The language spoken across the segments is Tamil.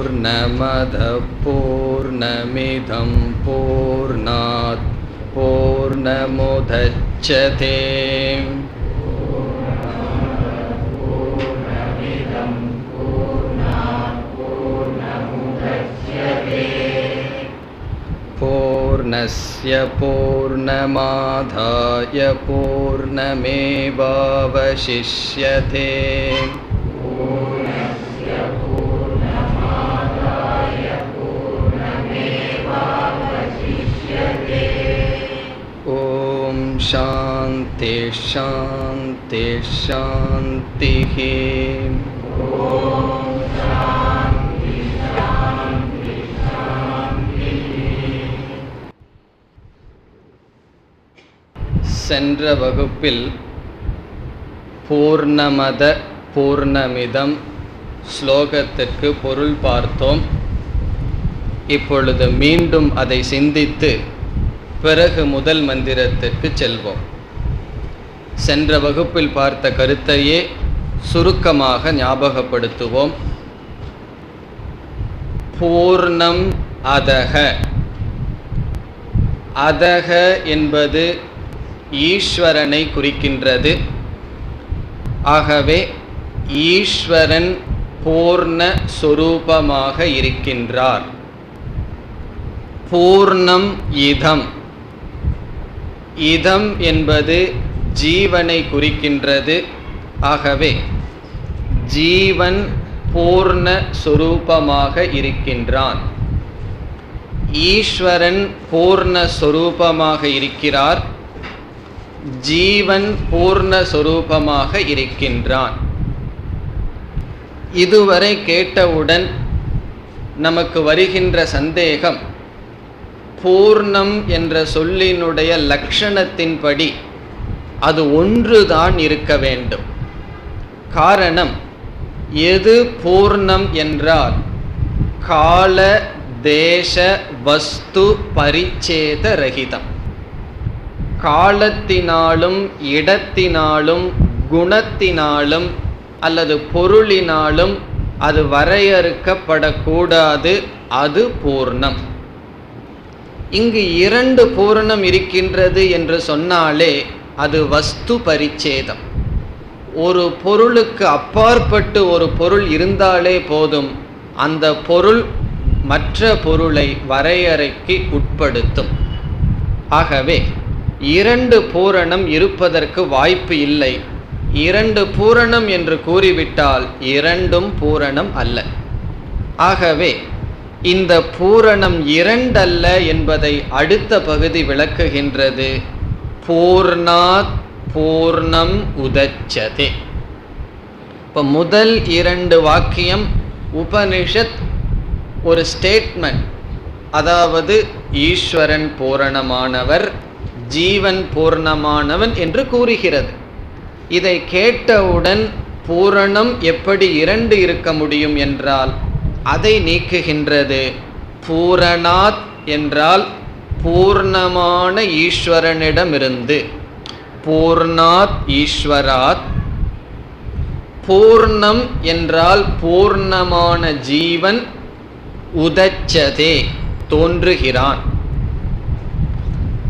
பூர்ணமதః பூர்ணமிதம் பூர்ணாத் பூர்ணமுதச்யதே பூர்ணஸ்ய பூர்ணமாதாய பூர்ணமேவாவசிஷ்யதே. ஓம் சாந்தி சாந்தி சாந்திஹ. சென்ற வகுப்பில் பூர்ணமத பூர்ணமிதம் ஸ்லோகத்திற்கு பொருள் பார்த்தோம். இப்பொழுது மீண்டும் அதை சிந்தித்து பிறகு முதல் மந்திரத்திற்கு செல்வோம். சென்ற வகுப்பில் பார்த்த கருத்தையே சுருக்கமாக ஞாபகப்படுத்துவோம். பூர்ணம் அதக. அதக என்பது ஈஸ்வரனை குறிக்கின்றது. ஆகவே ஈஸ்வரன் பூர்ண சொரூபமாக இருக்கின்றார். பூர்ணம் இதம். இதம் என்பது ஜீவனை குறிக்கின்றது. ஆகவே ஜீவன் பூர்ண சொரூபமாக இருக்கின்றான். ஈஸ்வரன் பூர்ண சொரூபமாக இருக்கிறார். ஜீவன் பூர்ண சொரூபமாக இருக்கின்றான். இதுவரை கேட்டவுடன் நமக்கு வருகின்ற சந்தேகம், பூர்ணம் என்ற சொல்லினுடைய லட்சணத்தின்படி அது ஒன்றுதான் இருக்க வேண்டும். காரணம், எது பூர்ணம் என்றால் கால தேச வஸ்து பரிச்சேத ரகிதம். காலத்தினாலும் இடத்தினாலும் குணத்தினாலும் அல்லது பொருளினாலும் அது வரையறுக்கப்படக்கூடாது. அது பூர்ணம். இங்கு இரண்டு பூரணம் இருக்கின்றது என்று சொன்னாலே அது வஸ்து பரிச்சேதம். ஒரு பொருளுக்கு அப்பாற்பட்டு ஒரு பொருள் இருந்தாலே போதும், அந்த பொருள் மற்ற பொருளை வரையறைக்கு உட்படுத்தும். ஆகவே இரண்டு பூரணம் இருப்பதற்கு வாய்ப்பு இல்லை. இரண்டு பூரணம் என்று கூறிவிட்டால் இரண்டும் பூரணம் அல்ல. ஆகவே இந்த பூரணம் இரண்டல்ல என்பதை அடுத்த பகுதி விளக்குகின்றது. பூர்ணாத் பூர்ணம் உதச்சதே. இப்போ முதல் இரண்டு வாக்கியம் உபனிஷத் ஒரு ஸ்டேட்மெண்ட், அதாவது ஈஸ்வரன் பூரணமானவர், ஜீவன் பூர்ணமானவன் என்று கூறுகிறது. இதை கேட்டவுடன் பூரணம் எப்படி இரண்டு இருக்க முடியும் என்றால் அதை நீக்குகின்றது. பூரணாத் என்றால் பூர்ணமான ஈஸ்வரனிடமிருந்து, பூர்ணாத் ஈஸ்வராத். பூர்ணம் என்றால் பூர்ணமான ஜீவன் உதச்சதே தோன்றுகிறான்.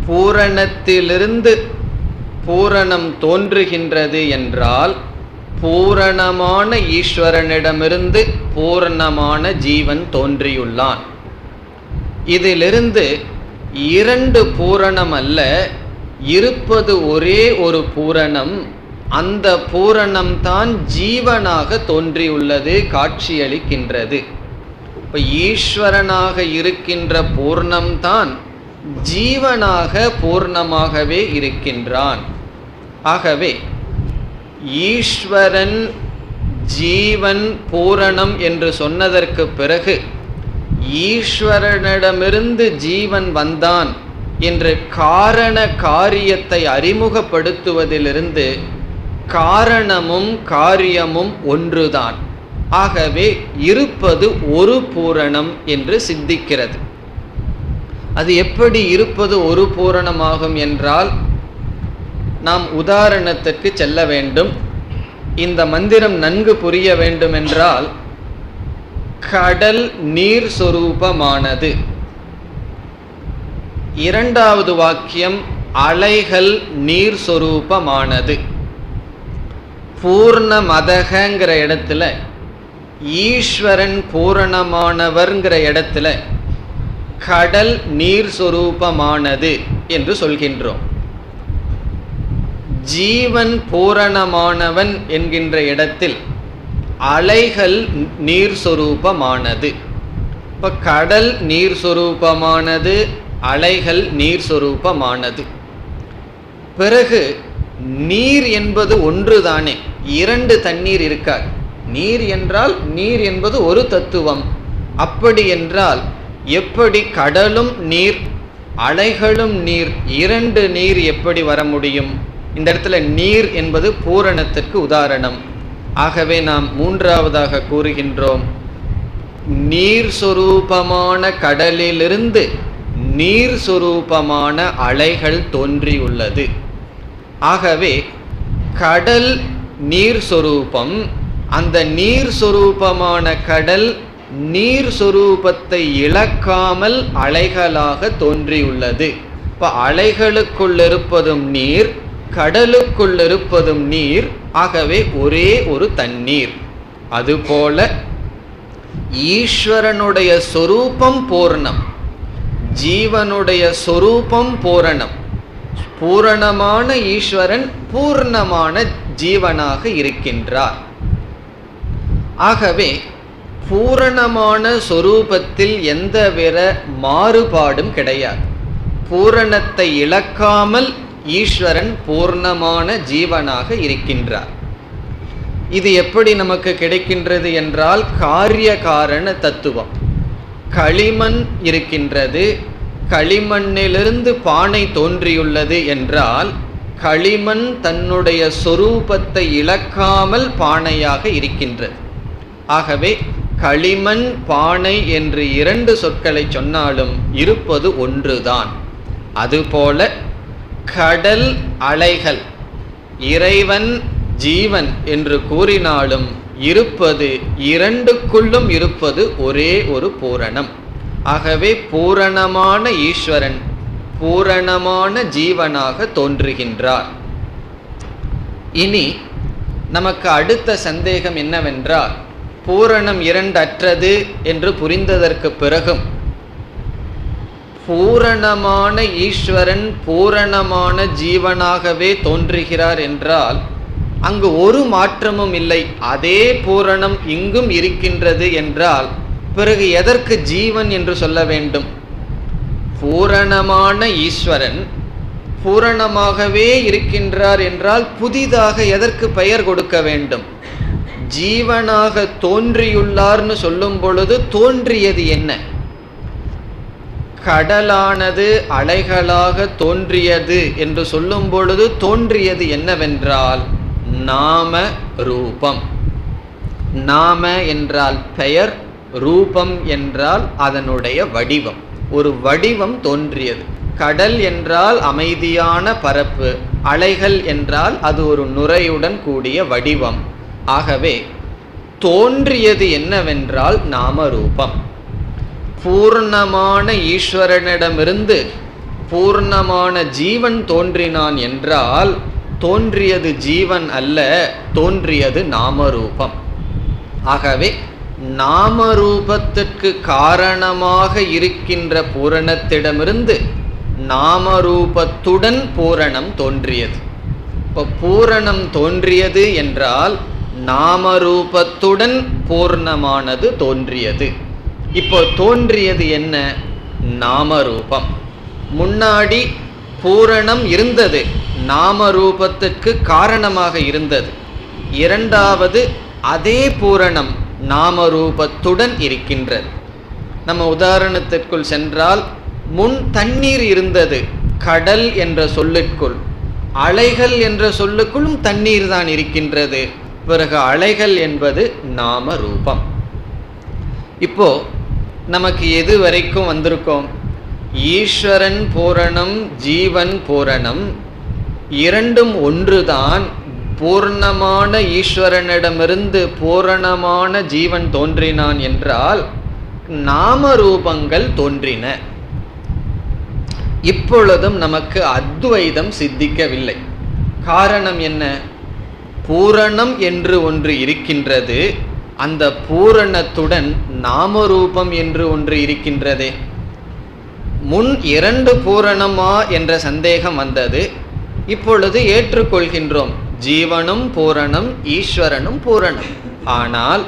பூரணத்திலிருந்து பூரணம் தோன்றுகின்றது என்றால் பூரணமான ஈஸ்வரனிடமிருந்து பூர்ணமான ஜீவன் தோன்றியுள்ளான். இதிலிருந்து இரண்டு பூரணம் அல்ல, இருப்பது ஒரே ஒரு பூரணம். அந்த பூரணம்தான் ஜீவனாக தோன்றியுள்ளது, காட்சியளிக்கின்றது. இப்போ ஈஸ்வரனாக இருக்கின்ற பூர்ணம்தான் ஜீவனாக பூர்ணமாகவே இருக்கின்றான். ஆகவே ஈஸ்வரன் ஜீவன் பூரணம் என்று சொன்னதற்கு பிறகு ஈஸ்வரனிடமிருந்து ஜீவன் வந்தான் என்று காரண காரியத்தை அறிமுகப்படுத்துவதிலிருந்து காரணமும் காரியமும் ஒன்றுதான். ஆகவே இருப்பது ஒரு பூரணம் என்று சித்திக்கிறது. அது எப்படி இருப்பது ஒரு பூரணமாகும் என்றால் நாம் உதாரணத்திற்கு செல்ல வேண்டும். இந்த மந்திரம் நன்கு புரிய வேண்டும் என்றால் கடல் நீர் சொரூபமானது. இரண்டாவது வாக்கியம் அலைகள் நீர் சொரூபமானது. பூர்ணமதகங்கிற இடத்துல ஈஸ்வரன் பூரணமானவர்ங்கிற இடத்துல கடல் நீர் சொரூபமானது என்று சொல்கின்றோம். ஜீவன் பூரணமானவன் என்கின்ற இடத்தில் அலைகள் நீர் சொரூபமானது. இப்போ கடல் நீர் சொரூபமானது, அலைகள் நீர் சொரூபமானது. பிறகு நீர் என்பது ஒன்றுதானே, இரண்டு தண்ணீர் இருக்காது. நீர் என்றால் நீர் என்பது ஒரு தத்துவம். அப்படி என்றால் எப்படி கடலும் நீர் அலைகளும் நீர், இரண்டு நீர் எப்படி வர முடியும்? இந்த இடத்துல நீர் என்பது பூரணத்திற்கு உதாரணம். ஆகவே நாம் மூன்றாவதாக கூறுகின்றோம், நீர் சொரூபமான கடலிலிருந்து நீர் சொரூபமான அலைகள் தோன்றியுள்ளது. ஆகவே கடல் நீர் சொரூபம், அந்த நீர் சொரூபமான கடல் நீர் சொரூபத்தை இழக்காமல் அலைகளாக தோன்றியுள்ளது. இப்போ அலைகளுக்குள் இருப்பதும் நீர், கடலுக்குள் இருப்பதும் நீர். ஆகவே ஒரே ஒரு தண்ணீர். அதுபோல ஈஸ்வரனுடைய சொரூபம் பூர்ணம், ஜீவனுடைய சொரூபம் பூரணம். பூரணமான ஈஸ்வரன் பூர்ணமான ஜீவனாக இருக்கின்றார். ஆகவே பூரணமான சொரூபத்தில் எந்தவித மாறுபாடும் கிடையாது. பூரணத்தை இழக்காமல் ஈஸ்வரன் பூர்ணமான ஜீவனாக இருக்கின்றார். இது எப்படி நமக்கு கிடைக்கின்றது என்றால் காரிய காரண தத்துவம். களிமண் இருக்கின்றது, களிமண்ணிலிருந்து பானை தோன்றியுள்ளது என்றால் களிமண் தன்னுடைய சொரூபத்தை இழக்காமல் பானையாக இருக்கின்றது. ஆகவே களிமண் பானை என்று இரண்டு சொற்களை சொன்னாலும் இருப்பது ஒன்றுதான். அதுபோல கடல் அலைகள், இறைவன் ஜீவன் என்று கூறினாலும் இருப்பது இரண்டுக்குள்ளும் இருப்பது ஒரே ஒரு பூரணம். ஆகவே பூரணமான ஈஸ்வரன் பூரணமான ஜீவனாக தோன்றுகின்றார். இனி நமக்கு அடுத்த சந்தேகம் என்னவென்றால், பூரணம் இரண்டற்றது என்று புரிந்ததற்கு பிறகும் பூரணமான ஈஸ்வரன் பூரணமான ஜீவனாகவே தோன்றுகிறார் என்றால் அங்கு ஒரு மாற்றமும் இல்லை, அதே பூரணம் இங்கும் இருக்கின்றது என்றால் பிறகு எதற்கு ஜீவன் என்று சொல்ல வேண்டும்? பூரணமான ஈஸ்வரன் பூரணமாகவே இருக்கின்றார் என்றால் புதிதாக எதற்கு பெயர் கொடுக்க வேண்டும்? ஜீவனாக தோன்றியுள்ளார்னு சொல்லும் பொழுது தோன்றியது என்ன? கடலானது அலைகளாக தோன்றியது என்று சொல்லும் பொழுது தோன்றியது என்னவென்றால் நாம ரூபம். நாம என்றால் பெயர், ரூபம் என்றால் அதனுடைய வடிவம். ஒரு வடிவம் தோன்றியது. கடல் என்றால் அமைதியான பரப்பு, அலைகள் என்றால் அது ஒரு நுரையுடன் கூடிய வடிவம். ஆகவே தோன்றியது என்னவென்றால் நாமரூபம். பூர்ணமான ஈஸ்வரனிடமிருந்து பூர்ணமான ஜீவன் தோன்றினான் என்றால் தோன்றியது ஜீவன் அல்ல, தோன்றியது நாமரூபம். ஆகவே நாமரூபத்திற்கு காரணமாக இருக்கின்ற பூரணத்திடமிருந்து நாமரூபத்துடன் பூரணம் தோன்றியது. இப்போ பூரணம் தோன்றியது என்றால் நாமரூபத்துடன் பூர்ணமானது தோன்றியது. இப்போ தோன்றியது என்ன? நாமரூபம். முன்னாடி பூரணம் இருந்தது, நாமரூபத்திற்கு காரணமாக இருந்தது. இரண்டாவது அதே பூரணம் நாமரூபத்துடன் இருக்கின்றது. நம்ம உதாரணத்திற்குள் சென்றால் முன் தண்ணீர் இருந்தது, கடல் என்ற சொல்லுக்குள். அலைகள் என்ற சொல்லுக்குள்ளும் தண்ணீர் தான் இருக்கின்றது. பிறகு அலைகள் என்பது நாமரூபம். இப்போ நமக்கு எது வரைக்கும் வந்திருக்கோம்? ஈஸ்வரன் பூரணம், ஜீவன் பூரணம், இரண்டும் ஒன்றுதான். பூர்ணமான ஈஸ்வரனிடமிருந்து பூரணமான ஜீவன் தோன்றினான் என்றால் நாம ரூபங்கள் தோன்றின. இப்பொழுதும் நமக்கு அத்வைதம் சித்திக்கவில்லை. காரணம் என்ன? பூரணம் என்று ஒன்று இருக்கின்றது, அந்த பூரணத்துடன் நாமரூபம் என்று ஒன்று இருக்கின்றதே. முன் 2 பூரணமா என்ற சந்தேகம் வந்தது, இப்பொழுது ஏற்றுக்கொள்கின்றோம். ஜீவனும் பூரணம், ஈஸ்வரனும் பூரணம். ஆனால்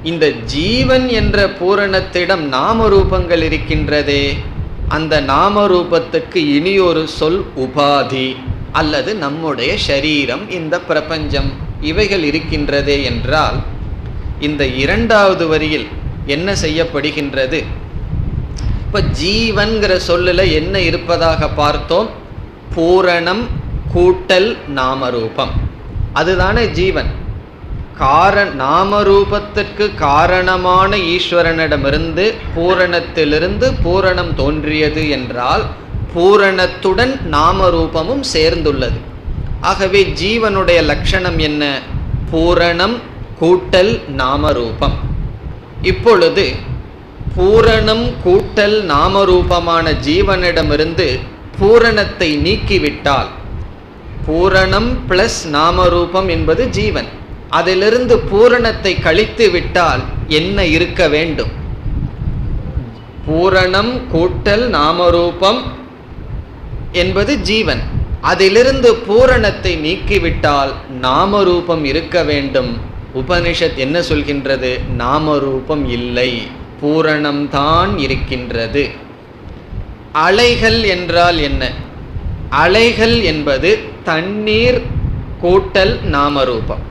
இந்த ஜீவன் என்ற பூரணத்திடம் நாமரூபங்கள் இருக்கின்றதே, அந்த நாமரூபத்துக்கு இனி ஒரு சொல் உபாதி அல்லது நம்முடைய சரீரம், இந்த பிரபஞ்சம், இவைகள் இருக்கின்றதே என்றால் இந்த 2வது வரியில் என்ன செய்யப்படுகின்றது? இப்ப ஜீவன்கிற சொல்லுல என்ன இருப்பதாக பார்த்தோம்? பூரணம் கூட்டல் நாமரூபம், அதுதானே ஜீவன். நாமரூபத்திற்கு காரணமான ஈஸ்வரனிடமிருந்து பூரணத்திலிருந்து பூரணம் தோன்றியது என்றால் பூரணத்துடன் நாமரூபமும் சேர்ந்துள்ளது. ஆகவே ஜீவனுடைய லட்சணம் என்ன? பூரணம் கூட்டல் நாமரூபம். இப்பொழுது பூரணம் கூட்டல் நாமரூபமான ஜீவனிடமிருந்து பூரணத்தை நீக்கிவிட்டால், பூரணம் பிளஸ் நாமரூபம் என்பது ஜீவன், அதிலிருந்து பூரணத்தை கழித்து விட்டால் என்ன இருக்க வேண்டும்? பூரணம் கூட்டல் நாமரூபம் என்பது ஜீவன், அதிலிருந்து பூரணத்தை நீக்கிவிட்டால் நாமரூபம் இருக்க வேண்டும். உபனிஷத் என்ன சொல்கின்றது? நாமரூபம் இல்லை, பூரணம்தான் இருக்கின்றது. அலைகள் என்றால் என்ன? அலைகள் என்பது தண்ணீர் கூட்டல் நாமரூபம்.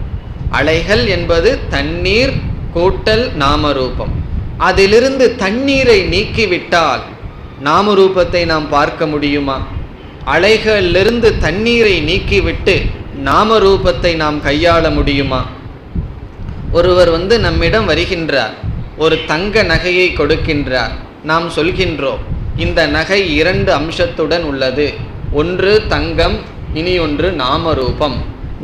அலைகள் என்பது தண்ணீர் கூட்டல் நாமரூபம். அதிலிருந்து தண்ணீரை நீக்கிவிட்டால் நாமரூபத்தை நாம் பார்க்க முடியுமா? அலைகளிலிருந்து தண்ணீரை நீக்கிவிட்டு நாமரூபத்தை நாம் கையாள முடியுமா? ஒருவர் நம்மிடம் வருகின்றார், ஒரு தங்க நகையை கொடுக்கின்றார். நாம் சொல்கின்றோம், இந்த நகை 2 அம்சத்துடன் உள்ளது, ஒன்று தங்கம், இனி ஒன்று நாமரூபம்.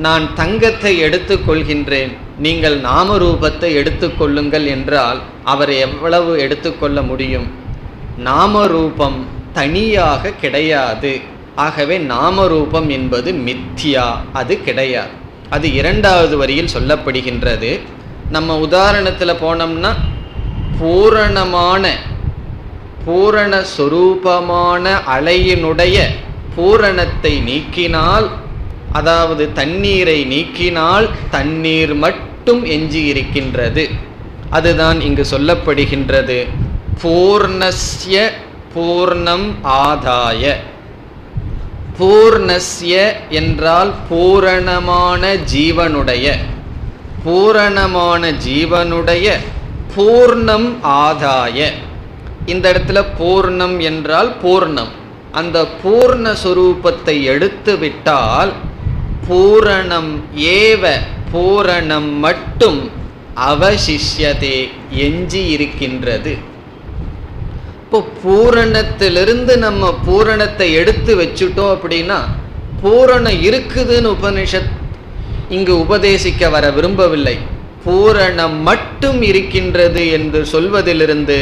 நான் தங்கத்தை எடுத்துக்கொள்கின்றேன், நீங்கள் நாமரூபத்தை எடுத்துக்கொள்ளுங்கள் என்றால் அவர் எவ்வளவு எடுத்துக்கொள்ள முடியும்? நாமரூபம் தனியாக கிடையாது. ஆகவே நாமரூபம் என்பது மித்யா, அது கிடையாது. அது 2வது வரியில் சொல்லப்படுகின்றது. நம்ம உதாரணத்தில் போனோம்னா பூரணமான பூரணஸ்வரூபமான அலையினுடைய பூரணத்தை நீக்கினால், அதாவது தண்ணீரை நீக்கினால் தண்ணீர் மட்டும் எஞ்சி இருக்கின்றது. அதுதான் இங்கு சொல்லப்படுகின்றது. பூர்ணஸ்ய பூர்ணம் ஆதாய. பூர்ணஸ்ய என்றால் பூரணமான ஜீவனுடைய, பூரணமான ஜீவனுடைய பூர்ணம் ஆதாய. இந்த இடத்துல பூர்ணம் என்றால் பூர்ணம், அந்த பூர்ணஸ்வரூபத்தை எடுத்து விட்டால் பூரணம் ஏவ, பூரணம் மட்டும் அவசிஷ்யதே, எஞ்சி இருக்கின்றது. இப்போ பூரணத்திலிருந்து நம்ம பூரணத்தை எடுத்து வச்சுட்டோம் அப்படின்னா பூரணம் இருக்குதுன்னு உபனிஷத் இங்கு உபதேசிக்க வர விரும்பவில்லை. பூரணம் மட்டும் இருக்கின்றது என்று சொல்வதிலிருந்து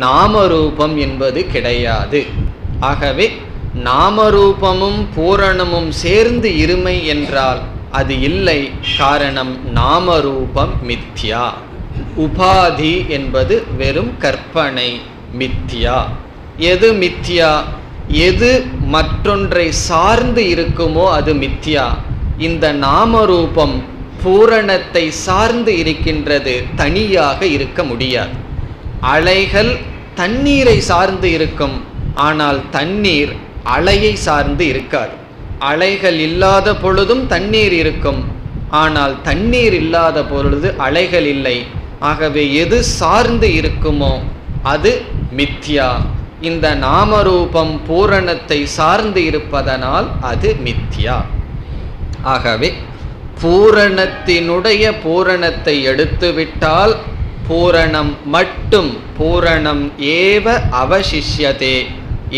நாமரூபம் என்பது கிடையாது. ஆகவே நாமரூபமும் பூரணமும் சேர்ந்து இருமை என்றால் அது இல்லை. காரணம் நாமரூபம் மித்யா, உபாதி என்பது வெறும் கற்பனை, மித்யா. எது மித்யா? எது மற்றொன்றை சார்ந்து இருக்குமோ அது மித்யா. இந்த நாமரூபம் பூரணத்தை சார்ந்து இருக்கின்றது, தனியாக இருக்க முடியாது. அலைகள் தண்ணீரை சார்ந்து இருக்கும், ஆனால் தண்ணீர் அலையை சார்ந்து இருக்காது. அலைகள் இல்லாத பொழுதும் தண்ணீர் இருக்கும், ஆனால் தண்ணீர் இல்லாத பொழுது அலைகள் இல்லை. ஆகவே எது சார்ந்து இருக்குமோ அது மித்யா. இந்த நாமரூபம் பூரணத்தை சார்ந்து இருப்பதனால் அது மித்யா. ஆகவே பூரணத்தினுடைய பூரணத்தை எடுத்துவிட்டால் பூரணம் மட்டும், பூரணம் ஏவ அவசிஷ்யதே,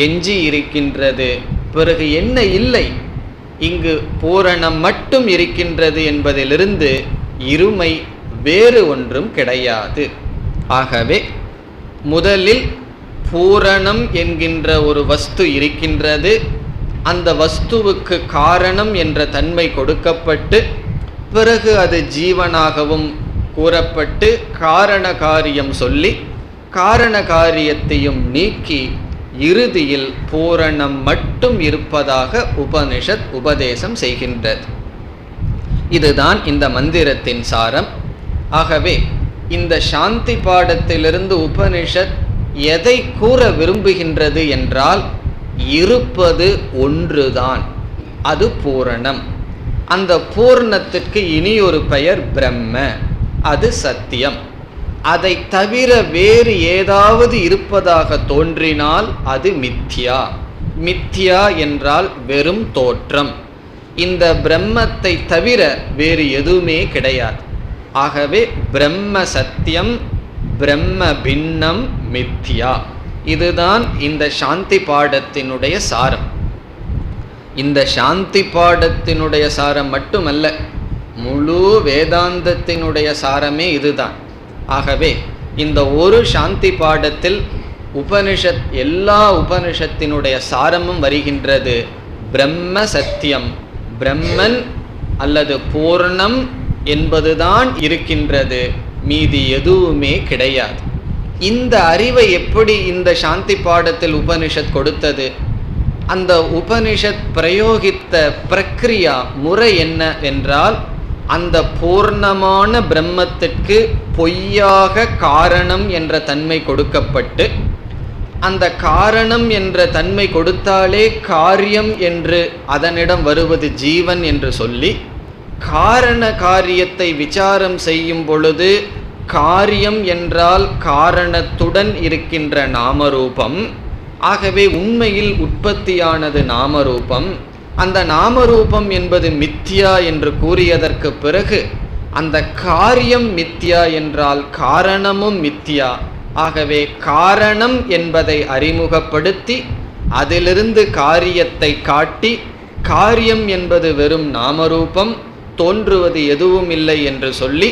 எஞ்சி இருக்கின்றது. பிறகு என்ன இல்லை? இங்கு பூரணம் மட்டும் இருக்கின்றது என்பதிலிருந்து இருமை வேறு ஒன்றும் கிடையாது. ஆகவே முதலில் பூரணம் என்கின்ற ஒரு வஸ்து இருக்கின்றது. அந்த வஸ்துவுக்கு காரணம் என்ற தன்மை கொடுக்கப்பட்டு பிறகு அது ஜீவனாகவும் கூறப்பட்டு காரண காரியம் சொல்லி காரண காரியத்தையும் நீக்கி இறுதியில் பூரணம் மட்டும் இருப்பதாக உபனிஷத் உபதேசம் செய்கின்றது. இதுதான் இந்த மந்திரத்தின் சாரம். ஆகவே இந்த சாந்தி பாடத்திலிருந்து உபனிஷத் எதை கூற விரும்புகின்றது என்றால், இருப்பது ஒன்றுதான், அது பூரணம். அந்த பூர்ணத்திற்கு இனி ஒரு பெயர் பிரம்ம, அது சத்தியம். அதை தவிர வேறு ஏதாவது இருப்பதாக தோன்றினால் அது மித்யா. மித்யா என்றால் வெறும் தோற்றம். இந்த பிரம்மத்தை தவிர வேறு எதுவுமே கிடையாது. ஆகவே பிரம்ம சத்தியம், பிரம்ம பின்னம், மித்யா. இதுதான் இந்த சாந்தி பாடத்தினுடைய சாரம். இந்த சாந்தி பாடத்தினுடைய சாரம் மட்டுமல்ல, முழு வேதாந்தத்தினுடைய சாரமே இதுதான். ஆகவே இந்த ஒரு சாந்தி பாடத்தில் உபனிஷத், எல்லா உபனிஷத்தினுடைய சாரமும் வருகின்றது. பிரம்ம சத்தியம், பிரம்மன் அல்லது பூர்ணம் என்பதுதான் இருக்கின்றது, மீதி எதுவுமே கிடையாது. இந்த அறிவை எப்படி இந்த சாந்தி பாடத்தில் உபனிஷத் கொடுத்தது? அந்த உபனிஷத் பிரயோகித்த பிரக்ரியா முறை என்ன என்றால், அந்த பூர்ணமான பிரம்மத்திற்கு பொய்யாக காரணம் என்ற தன்மை கொடுக்கப்பட்டு, அந்த காரணம் என்ற தன்மை கொடுத்தாலே காரியம் என்று அதனிடம் வருவது ஜீவன் என்று சொல்லி, காரண காரியத்தை விசாரம் செய்யும் பொழுது காரியம் என்றால் காரணத்துடன் இருக்கின்ற நாமரூபம். ஆகவே உண்மையில் உற்பத்தியானது நாமரூபம். அந்த நாமரூபம் என்பது மித்யா என்று கூறியதற்கு பிறகு அந்த காரியம் மித்யா என்றால் காரணமும் மித்யா. ஆகவே காரணம் என்பதை அறிமுகப்படுத்தி அதிலிருந்து காரியத்தை காட்டி, காரியம் என்பது வெறும் நாமரூபம், தோன்றுவது எதுவும் இல்லை என்று சொல்லி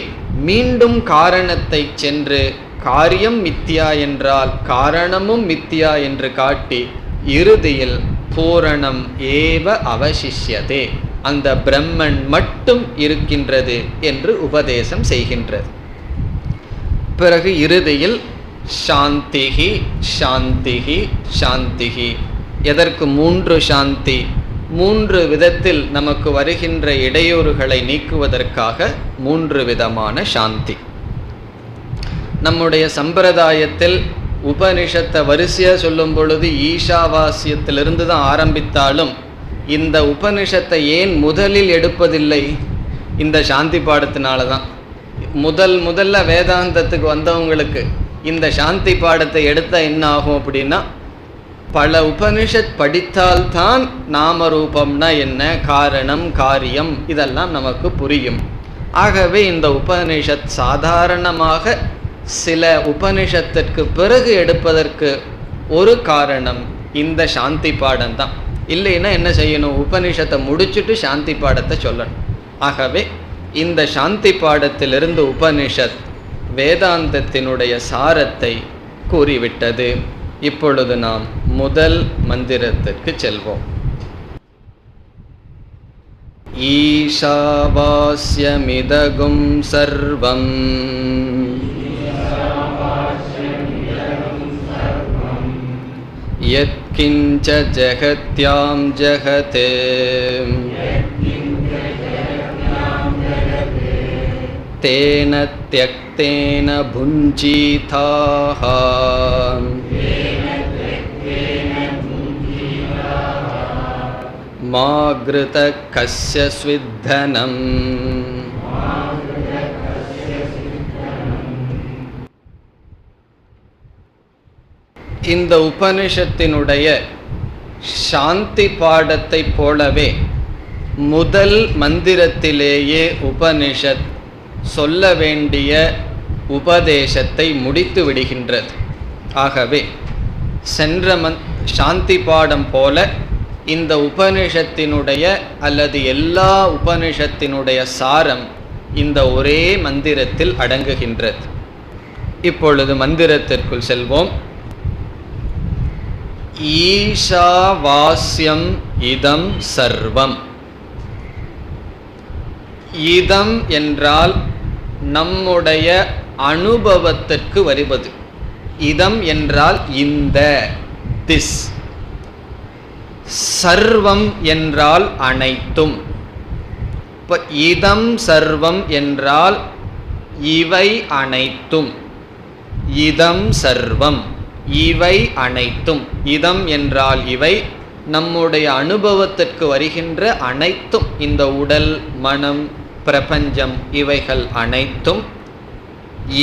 மீண்டும் காரணத்தை சென்று காரியம் மித்யா என்றால் காரணமும் மித்யா என்று காட்டி இறுதியில் பூரணம் ஏவ அவசிஷ்யதே, அந்த பிரம்மன் மட்டும் இருக்கின்றது என்று உபதேசம் செய்கின்றது. பிறகு இறுதியில் சாந்திஹி சாந்திஹி சாந்திஹி. எதற்கு 3 சாந்தி? 3 விதத்தில் நமக்கு வருகின்ற இடையூறுகளை நீக்குவதற்காக 3 விதமான சாந்தி. நம்முடைய சம்பிரதாயத்தில் உபனிஷத்தை வரிசையாக சொல்லும் பொழுது ஈஷாவாசியத்திலிருந்து தான் ஆரம்பித்தாலும், இந்த உபனிஷத்தை ஏன் முதலில் எடுப்பதில்லை? இந்த சாந்தி பாடத்தினால தான். முதல்ல வேதாந்தத்துக்கு வந்தவங்களுக்கு இந்த சாந்தி பாடத்தை எடுத்தால் என்ன ஆகும் அப்படின்னா, பல உபனிஷத் படித்தால்தான் நாமரூபம்னா என்ன, காரணம் காரியம் இதெல்லாம் நமக்கு புரியும். ஆகவே இந்த உபனிஷத் சாதாரணமாக சில உபனிஷத்திற்கு பிறகு எடுப்பதற்கு ஒரு காரணம் இந்த சாந்தி பாடம் தான். இல்லைன்னா என்ன செய்யணும்? உபனிஷத்தை முடிச்சுட்டு சாந்தி பாடத்தை சொல்லணும். ஆகவே இந்த சாந்தி பாடத்திலிருந்து உபனிஷத் வேதாந்தத்தினுடைய சாரத்தை கூறிவிட்டது. இப்பொழுது நாம் முதல் மந்திரத்திற்கு செல்வோம். ஈஷாவாஸ்யமிதகும் சர்வம் யத்கிஞ்ச ஜகத்யாம் ஜகதே தேன த்யக்தேன புஞ்சீதாஹ மா கிருத கஸ்ய ஸ்வித்தனம். இந்த உபனிஷத்தினுடைய சாந்தி பாடத்தை போலவே முதல் மந்திரத்திலேயே உபனிஷத் சொல்ல வேண்டிய உபதேசத்தை முடித்து விடுகின்றது. ஆகவே சென்ற சாந்தி பாடம் போல இந்த உபனிஷத்தினுடைய அல்லது எல்லா உபனிஷத்தினுடைய சாரம் இந்த ஒரே மந்திரத்தில் அடங்குகின்றது. இப்பொழுது மந்திரத்திற்குள் செல்வோம். ஈஷாவாஸ்யம் இதம் சர்வம். இதம் என்றால் நம்முடைய அனுபவத்திற்கு வருவது. இதம் என்றால் இந்த, திஸ். சர்வம் என்றால் அனைத்தும். இப்ப இதம் சர்வம் என்றால் இவை அனைத்தும். இதம் சர்வம், இவை அனைத்தும். இதம் என்றால் இவை, நம்முடைய அனுபவத்திற்கு வருகின்ற அனைத்தும், இந்த உடல், மனம், பிரபஞ்சம், இவைகள் அனைத்தும்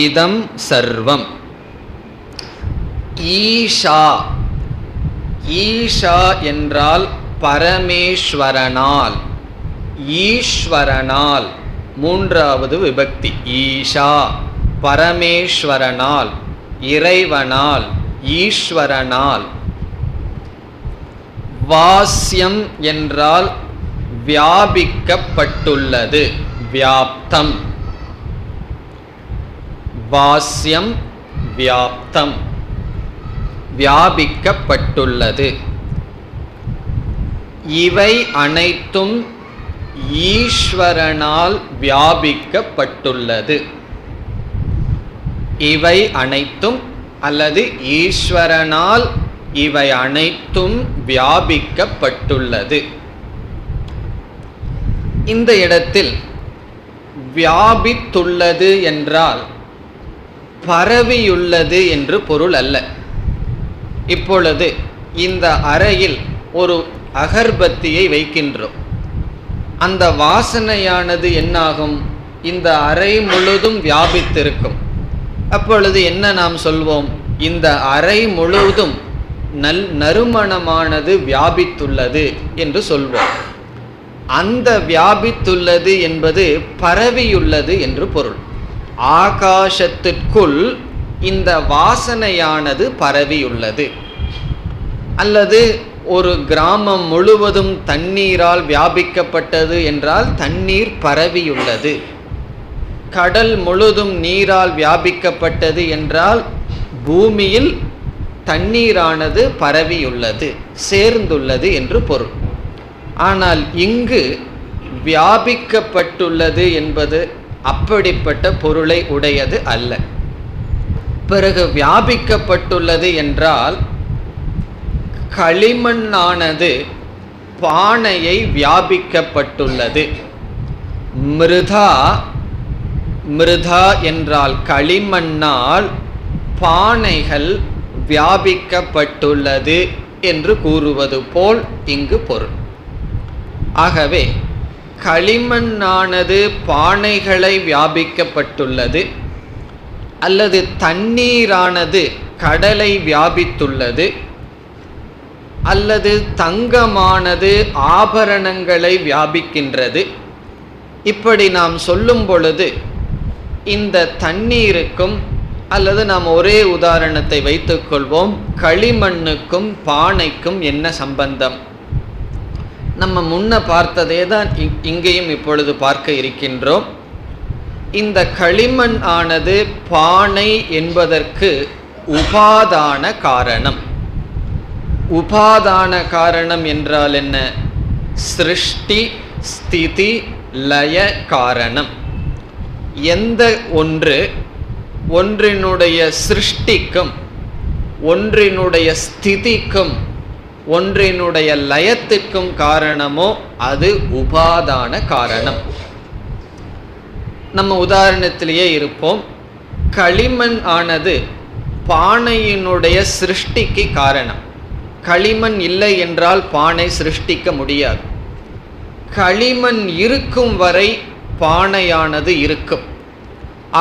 இதம் சர்வம். ஈஷா, ஈஷா என்றால் பரமேஸ்வரனால், ஈஸ்வரனால், மூன்றாவது விபக்தி. ஈஷா பரமேஸ்வரனால், இறைவனால், ஈஸ்வரனால். வாஸ்யம் என்றால் வியாபிக்கப்பட்டுள்ளது, வியாப்தம். வாஸ்யம் வியாப்தம், வியாபிக்கப்பட்டுள்ளது. இவை அனைத்தும் ஈஸ்வரனால் வியாபிக்கப்பட்டுள்ளது. இவை அனைத்தும் அல்லது ஈஸ்வரனால் இவை அனைத்தும் வியாபிக்கப்பட்டுள்ளது. இந்த இடத்தில் வியாபித்துள்ளது என்றால் பரவியுள்ளது என்று பொருள் அல்ல. இப்பொழுது இந்த அறையில் ஒரு அகர்பத்தியை வைக்கின்றோம். அந்த வாசனையானது என்னாகும்? இந்த அறை முழுதும் வியாபித்திருக்கும். அப்பொழுது என்ன நாம் சொல்வோம்? இந்த அறை முழுவதும் நறுமணமானது வியாபித்துள்ளது என்று சொல்வோம். அந்த வியாபித்துள்ளது என்பது பரவியுள்ளது என்று பொருள். ஆகாசத்திற்குள் இந்த வாசனையானது பரவியுள்ளது. அல்லது ஒரு கிராமம் முழுவதும் தண்ணீரால் வியாபிக்கப்பட்டது என்றால் தண்ணீர் பரவியுள்ளது. கடல் முழுதும் நீரால் வியாபிக்கப்பட்டது என்றால் பூமியில் தண்ணீரானது பரவியுள்ளது, சேர்ந்துள்ளது என்று பொருள். ஆனால் இங்கு வியாபிக்கப்பட்டுள்ளது என்பது அப்படிப்பட்ட பொருளை உடையது அல்ல. பிறகு வியாபிக்கப்பட்டுள்ளது என்றால் களிமண்ணானது பானையை வியாபிக்கப்பட்டுள்ளது. மிருதா, மிருதா என்றால் களிமண்ணால் பானைகள் வியாபிக்கப்பட்டுள்ளது என்று கூறுவது போல் இங்கு பொருள். ஆகவே களிமண்ணானது பானைகளை வியாபிக்கப்பட்டுள்ளது, அல்லது தண்ணீரானது கடலை வியாபித்துள்ளது, அல்லது தங்கமானது ஆபரணங்களை வியாபிக்கின்றது. இப்படி நாம் சொல்லும் பொழுது இந்த தண்ணீருக்கும், அல்லது நாம் ஒரே உதாரணத்தை வைத்துக்கொள்வோம், களிமண்ணுக்கும் பானைக்கும் என்ன சம்பந்தம்? நம்ம முன்ன பார்த்ததே தான் இங்கேயும் இப்பொழுது பார்க்க இருக்கின்றோம். இந்த களிமண் ஆனது பானை என்பதற்கு உபாதான காரணம். உபாதான காரணம் என்றால் என்ன? சிருஷ்டி ஸ்திதி லய காரணம். எந்த ஒன்று ஒன்றினுடைய சிருஷ்டிக்கும், ஒன்றினுடைய ஸ்திதிக்கும், ஒன்றினுடைய லயத்திற்கும் காரணமோ அது உபாதான காரணம். நம்ம உதாரணத்திலேயே இருப்போம். களிமண் ஆனது பானையினுடைய சிருஷ்டிக்கு காரணம். களிமண் இல்லை என்றால் பானை சிருஷ்டிக்க முடியாது. களிமண் இருக்கும் வரை பானையானது இருக்கும்.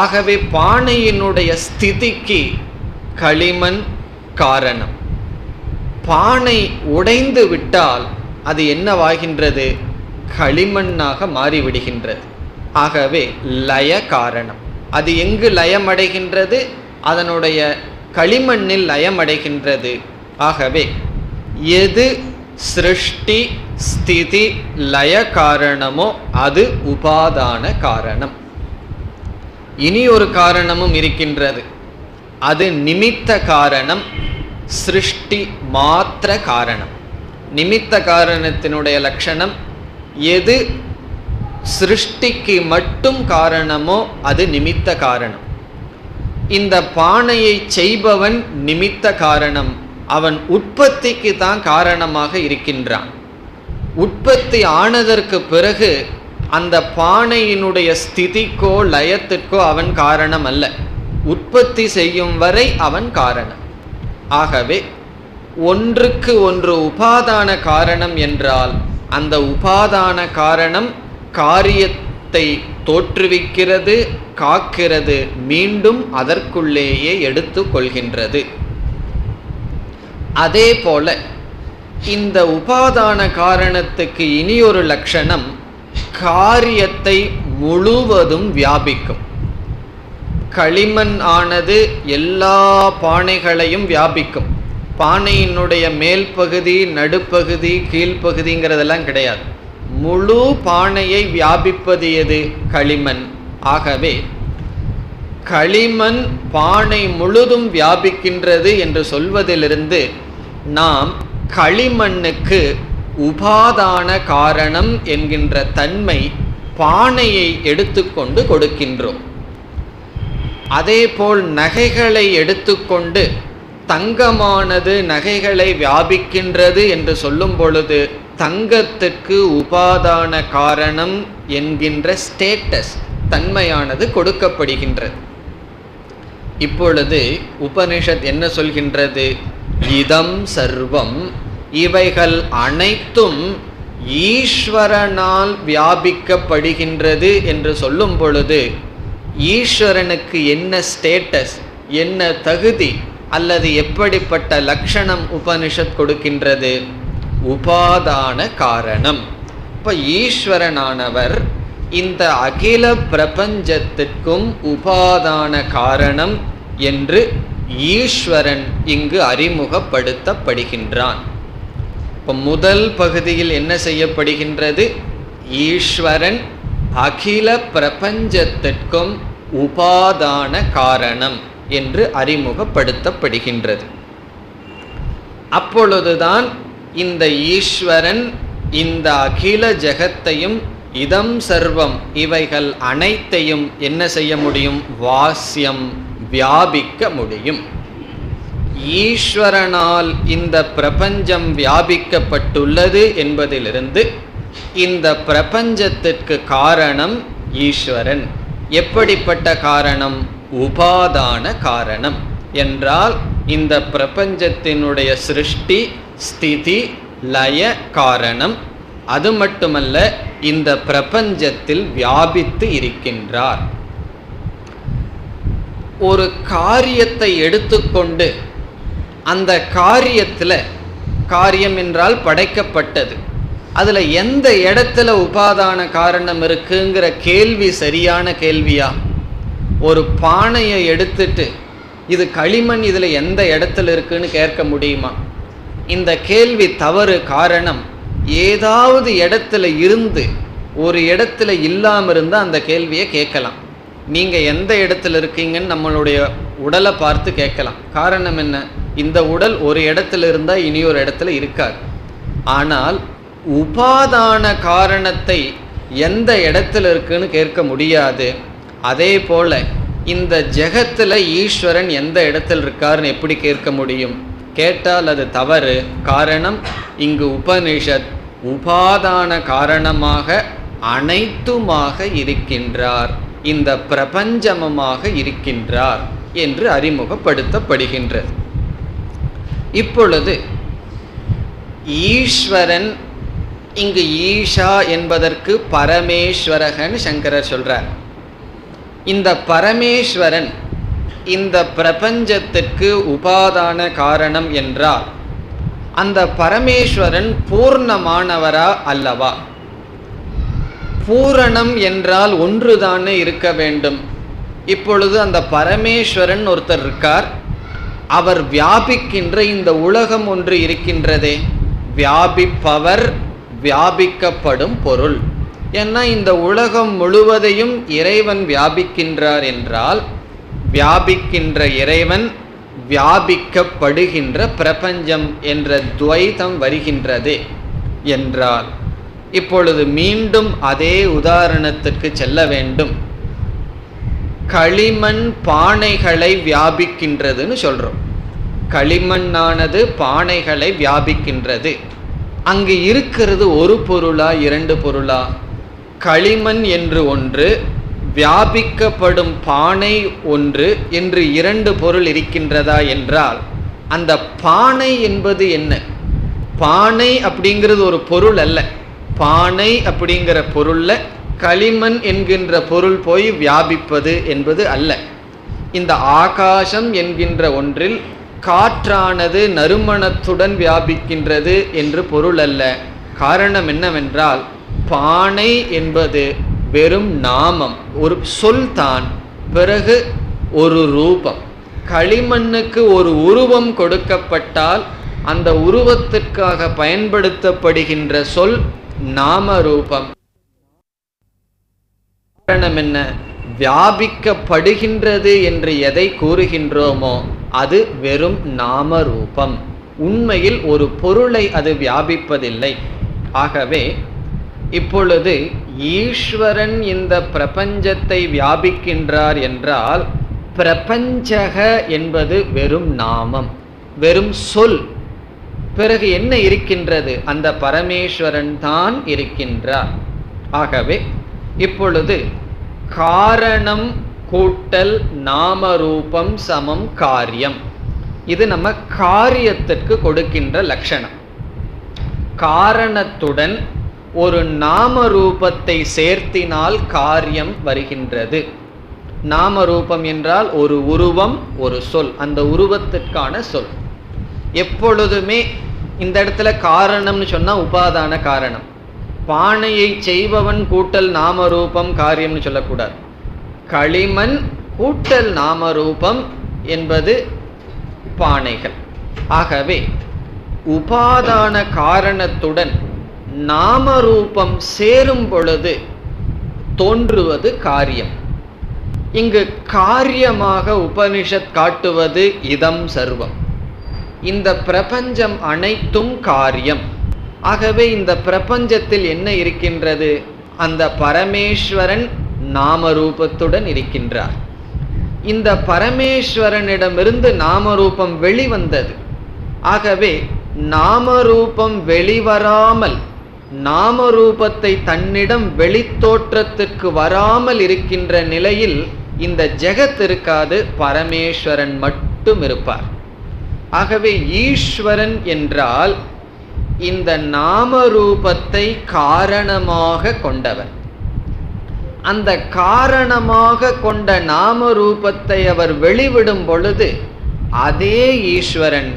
ஆகவே பானையினுடைய ஸ்திதிக்கு களிமண் காரணம். பானை உடைந்து விட்டால் அது என்னவாகின்றது? களிமண்ணாக மாறிவிடுகின்றது. ஆகவே லய காரணம். அது எங்கு லயமடைகின்றது? அதனுடைய களிமண்ணில் லயமடைகின்றது. ஆகவே எது சிருஷ்டி ஸ்திதி லய காரணமோ அது உபாதான காரணம். இனி ஒரு காரணமும் இருக்கின்றது, அது நிமித்த காரணம், சிருஷ்டி மாத்திர காரணம். நிமித்த காரணத்தினுடைய லட்சணம், எது சிருஷ்டிக்கு மட்டும் காரணமோ அது நிமித்த காரணம். இந்த பானையை செய்பவன் நிமித்த காரணம், அவன் உற்பத்திக்கு தான் காரணமாக இருக்கின்றான். உற்பத்தி ஆனதற்கு பிறகு அந்த பானையினுடைய ஸ்திதிக்கோ லயத்திற்கோ அவன் காரணம் அல்ல, உற்பத்தி செய்யும் வரை அவன் காரணம். ஆகவே ஒன்றுக்கு ஒன்று உபாதான காரணம் என்றால் அந்த உபாதான காரணம் காரியத்தை தோற்றுவிக்கிறது, காக்கிறது, மீண்டும் அதற்குள்ளேயே எடுத்து கொள்கின்றது. அதே போல இந்த உபாதான காரணத்துக்கு இனி ஒரு லட்சணம், காரியத்தை முழுவதும் வியாபிக்கும். களிமண் ஆனது எல்லா பானைகளையும் வியாபிக்கும். பானையினுடைய மேல் பகுதி, நடுப்பகுதி, கீழ்ப்பகுதிங்கிறதெல்லாம் கிடையாது. முழு பானையை வியாபிப்பது எது? களிமண். ஆகவே களிமண் பானை முழுதும் வியாபிக்கின்றது என்று சொல்வதிலிருந்து நாம் களிமண்ணுக்கு உபாதான காரணம் என்கின்ற தன்மை பானையை எடுத்துக்கொண்டு கொடுக்கின்றோம். அதேபோல் நகைகளை எடுத்துக்கொண்டு தங்கமானது நகைகளை வியாபிக்கின்றது என்று சொல்லும் பொழுது தங்கத்துக்கு உபாதான காரணம் என்கின்ற ஸ்டேட்டஸ், தன்மையானது கொடுக்கப்படுகின்றது. இப்பொழுது உபனிஷத் என்ன சொல்கின்றது? இதம் சர்வம், இவைகள் அனைத்தும் ஈஸ்வரனால் வியாபிக்கப்படுகின்றது என்று சொல்லும் பொழுது ஈஸ்வரனுக்கு என்ன ஸ்டேட்டஸ், என்ன தகுதி அல்லது எப்படிப்பட்ட லட்சணம் உபனிஷத் கொடுக்கின்றது? உபாதான காரணம். இப்ப ஈஸ்வரனானவர் இந்த அகில பிரபஞ்சத்திற்கும் உபாதான காரணம் என்று ஈஸ்வரன் இங்கு அறிமுகப்படுத்தப்படுகின்றான். இப்ப முதல் பகுதியில் என்ன செய்யப்படுகின்றது? ஈஸ்வரன் அகில பிரபஞ்சத்திற்கும் உபாதான காரணம் என்று அறிமுகப்படுத்தப்படுகின்றது. அப்பொழுதுதான் இந்த ஈஸ்வரன் இந்த அகில ஜகத்தையும் இதம் சர்வம் இவைகள் அனைத்தையும் என்ன செய்ய முடியும்? வாஸ்யம், வியாபிக்க முடியும். ஈஸ்வரனால் இந்த பிரபஞ்சம் வியாபிக்கப்பட்டுள்ளது என்பதிலிருந்து இந்த பிரபஞ்சத்திற்கு காரணம் ஈஸ்வரன். எப்படிப்பட்ட காரணம்? உபாதான காரணம் என்றால் இந்த பிரபஞ்சத்தினுடைய சிருஷ்டி ஸ்திதி லய காரணம். அது மட்டுமல்ல, இந்த பிரபஞ்சத்தில் வியாபித்து இருக்கின்றார். ஒரு காரியத்தை எடுத்துக்கொண்டு அந்த காரியத்தில், காரியம் என்றால் படைக்கப்பட்டது, அதில் எந்த இடத்துல உபாதான காரணம் இருக்குங்கிற கேள்வி சரியான கேள்வியா? ஒரு பானையை எடுத்துட்டு இது களிமண் இதில் எந்த இடத்துல இருக்குன்னு கேட்க முடியுமா? இந்த கேள்வி தவறு. காரணம், ஏதாவது இடத்துல இருந்து ஒரு இடத்துல இல்லாமல் இருந்தால் அந்த கேள்வியை கேட்கலாம். நீங்கள் எந்த இடத்துல இருக்கீங்கன்னு நம்மளுடைய உடலை பார்த்து கேட்கலாம். காரணம் என்ன? இந்த உடல் ஒரு இடத்துல இருந்தால் இனி ஒரு இடத்துல இருக்காது. ஆனால் உபாதான காரணத்தை எந்த இடத்துல இருக்குன்னு கேட்க முடியாது. அதே போல இந்த ஜெகத்தில் ஈஸ்வரன் எந்த இடத்துல இருக்காருன்னு எப்படி கேட்க முடியும்? கேட்டால் அது தவறு. காரணம், இங்கு உபனிஷத் உபாதான காரணமாக அனைத்துமாக இருக்கின்றார், இந்த பிரபஞ்சமமாக இருக்கின்றார் என்று அறிமுகப்படுத்தப்படுகின்றது. இப்பொழுது ஈஸ்வரன், இங்கு ஈஷா என்பதற்கு பரமேஸ்வரகன் சங்கரர் சொல்றார். இந்த பரமேஸ்வரன் இந்த பிரபஞ்சத்திற்கு உபாதான காரணம் என்றால் அந்த பரமேஸ்வரன் பூர்ணமானவரா அல்லவா? பூரணம் என்றால் ஒன்றுதானே இருக்க வேண்டும். இப்பொழுது அந்த பரமேஸ்வரன் ஒருத்தர் இருக்கார், அவர் வியாபிக்கின்ற இந்த உலகம் ஒன்று இருக்கின்றதே, வியாபிப்பவர், வியாபிக்கப்படும் பொருள். ஏன்னா இந்த உலகம் முழுவதையும் இறைவன் வியாபிக்கின்றார் என்றால், வியாபிக்கின்ற இறைவன், வியாபிக்கப்படுகின்ற பிரபஞ்சம் என்ற துவைதம் வருகின்றது என்றால், இப்பொழுது மீண்டும் அதே உதாரணத்திற்கு செல்ல வேண்டும். களிமண் பானைகளை வியாபிக்கின்றதுன்னு சொல்றோம். களிமண்ணானது பானைகளை வியாபிக்கின்றது. அங்கு இருக்கிறது ஒரு பொருளா இரண்டு பொருளா? களிமண் என்று ஒன்று, வியாபிக்கப்படும் பானை ஒன்று என்று இரண்டு பொருள் இருக்கின்றதா என்றால், அந்த பானை என்பது என்ன? பானை அப்படிங்கிறது ஒரு பொருள் அல்ல. பானை அப்படிங்கிற பொருள்ல களிமண் என்கின்ற பொருள் போய் வியாபிப்பது என்பது அல்ல. இந்த ஆகாசம் என்கின்ற ஒன்றில் காற்றானது நறுமணத்துடன் வியாபிக்கின்றது என்று பொருள் அல்ல. காரணம் என்னவென்றால், பானை என்பது வெறும் நாமம், ஒரு சொல் தான். பிறகு ஒரு ரூபம். களிமண்ணுக்கு ஒரு உருவம் கொடுக்கப்பட்டால் அந்த உருவத்திற்காக பயன்படுத்தப்படுகின்ற சொல் நாம ரூபம். காரணம் என்ன? வியாபிக்கப்படுகின்றது என்று எதை கூறுகின்றோமோ அது வெறும் நாம ரூபம். உண்மையில் ஒரு பொருளை அது வியாபிப்பதில்லை. ஆகவே இப்பொழுது ஈஸ்வரன் இந்த பிரபஞ்சத்தை வியாபிக்கின்றார் என்றால், பிரபஞ்சக என்பது வெறும் நாமம், வெறும் சொல். பிறகு என்ன இருக்கின்றது? அந்த பரமேஸ்வரன் தான் இருக்கின்றார். ஆகவே இப்பொழுது காரணம் கூட்டல் நாமரூபம் சமம் காரியம். இது நம்ம காரியத்திற்கு கொடுக்கின்ற லட்சணம். காரணத்துடன் ஒரு நாமரூபத்தை சேர்த்தினால் காரியம் வருகின்றது. நாமரூபம் என்றால் ஒரு உருவம், ஒரு சொல், அந்த உருவத்திற்கான சொல். எப்பொழுதுமே இந்த இடத்துல காரணம்னு சொன்னா உபாதான காரணம். பானையை செய்பவன் கூட்டல் நாமரூபம் காரியம்னு சொல்லக்கூடாது. களிமண் கூட்டல் நாமரூபம் என்பது பானைகள். ஆகவே உபாதான காரணத்துடன் நாமரூபம் சேரும் பொழுது தோன்றுவது காரியம். இங்கு காரியமாக உபனிஷத் காட்டுவது இதம் சர்வம். இந்த பிரபஞ்சம் அனைத்தும் காரியம். ஆகவே இந்த பிரபஞ்சத்தில் என்ன இருக்கின்றது? அந்த பரமேஸ்வரன் நாமரூபத்துடன் இருக்கின்றார். இந்த பரமேஸ்வரனிடமிருந்து நாமரூபம் வெளிவந்தது. ஆகவே நாமரூபம் வெளிவராமல், நாமரூபத்தை தன்னிடம் வெளித்தோற்றத்திற்கு வராமல் இருக்கின்ற நிலையில் இந்த ஜெகத் இருக்காது, பரமேஸ்வரன் மட்டும் இருப்பார். ஆகவே ஈஸ்வரன் என்றால் இந்த நாமரூபத்தை காரணமாக கொண்டவர். அந்த காரணமாக கொண்ட நாமரூபத்தை அவர் வெளிவிடும் பொழுது அதே ஈஸ்வரன்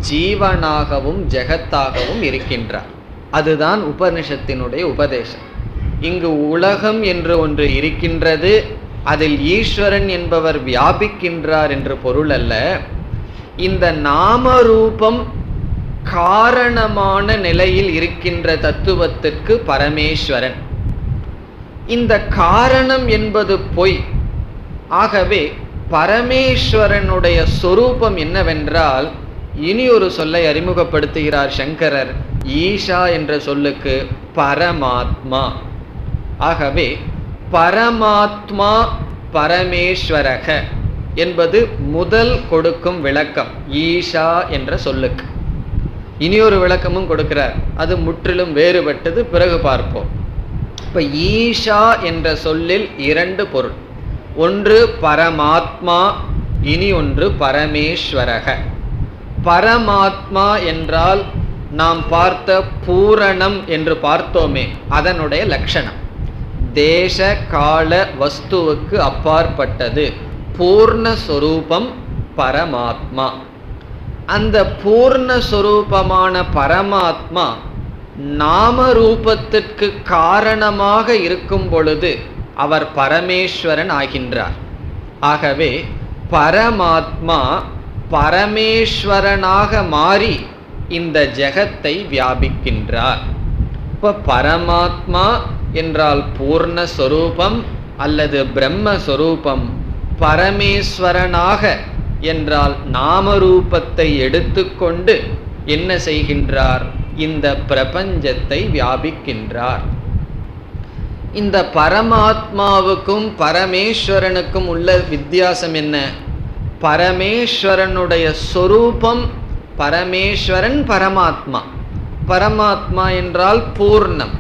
ஜீவனாகவும் ஜெகத்தாகவும் இருக்கின்றார். அதுதான் உபனிஷத்தினுடைய உபதேசம். இங்கு உலகம் என்று ஒன்று இருக்கின்றது, அதில் ஈஸ்வரன் என்பவர் வியாபிக்கின்றார் என்று பொருள் அல்ல. இந்த நாமரூபம் காரணமான நிலையில் இருக்கின்ற தத்துவத்திற்கு பரமேஸ்வரன். இந்த காரணம் என்பது பொய். ஆகவே பரமேஸ்வரனுடைய சொரூபம் என்னவென்றால், இனி ஒரு சொல்லை அறிமுகப்படுத்துகிறார் சங்கரர். ஈஷா என்ற சொல்லுக்கு பரமாத்மா. ஆகவே பரமாத்மா பரமேஸ்வரக என்பது முதல் கொடுக்கும் விளக்கம் ஈஷா என்ற சொல்லுக்கு. இனி ஒரு விளக்கமும் கொடுக்கிறார், அது முற்றிலும் வேறுபட்டது, பிறகு பார்ப்போம். இப்ப ஈஷா என்ற சொல்லில் இரண்டு பொருள். ஒன்று பரமாத்மா, இனி ஒன்று பரமேஸ்வரக. பரமாத்மா என்றால் நாம் பார்த்த பூரணம் என்று பார்த்தோமே, அதனுடைய லட்சணம் தேச கால வஸ்துவுக்கு அப்பாற்பட்டது, பூர்ணஸ்வரூபம் பரமாத்மா. அந்த பூர்ணஸ்வரூபமான பரமாத்மா நாமரூபத்திற்கு காரணமாக இருக்கும் பொழுது அவர் பரமேஸ்வரன் ஆகின்றார். ஆகவே பரமாத்மா பரமேஸ்வரனாக மாறி இந்த ஜெகத்தை வியாபிக்கின்றார். இப்போ பரமாத்மா என்றால் பூர்ணஸ்வரூபம் அல்லது பிரம்மஸ்வரூபம், பரமேஸ்வரனாக என்றால் நாமரூபத்தை எடுத்துக்கொண்டு என்ன செய்கின்றார்? இந்த பிரபஞ்சத்தை வியாபிக்கின்றார். இந்த பரமாத்மாவுக்கும் பரமேஸ்வரனுக்கும் உள்ள வித்தியாசம் என்ன? பரமேஸ்வரனுடைய சொரூபம், பரமேஸ்வரன் பரமாத்மா. பரமாத்மா என்றால் பூர்ணம்,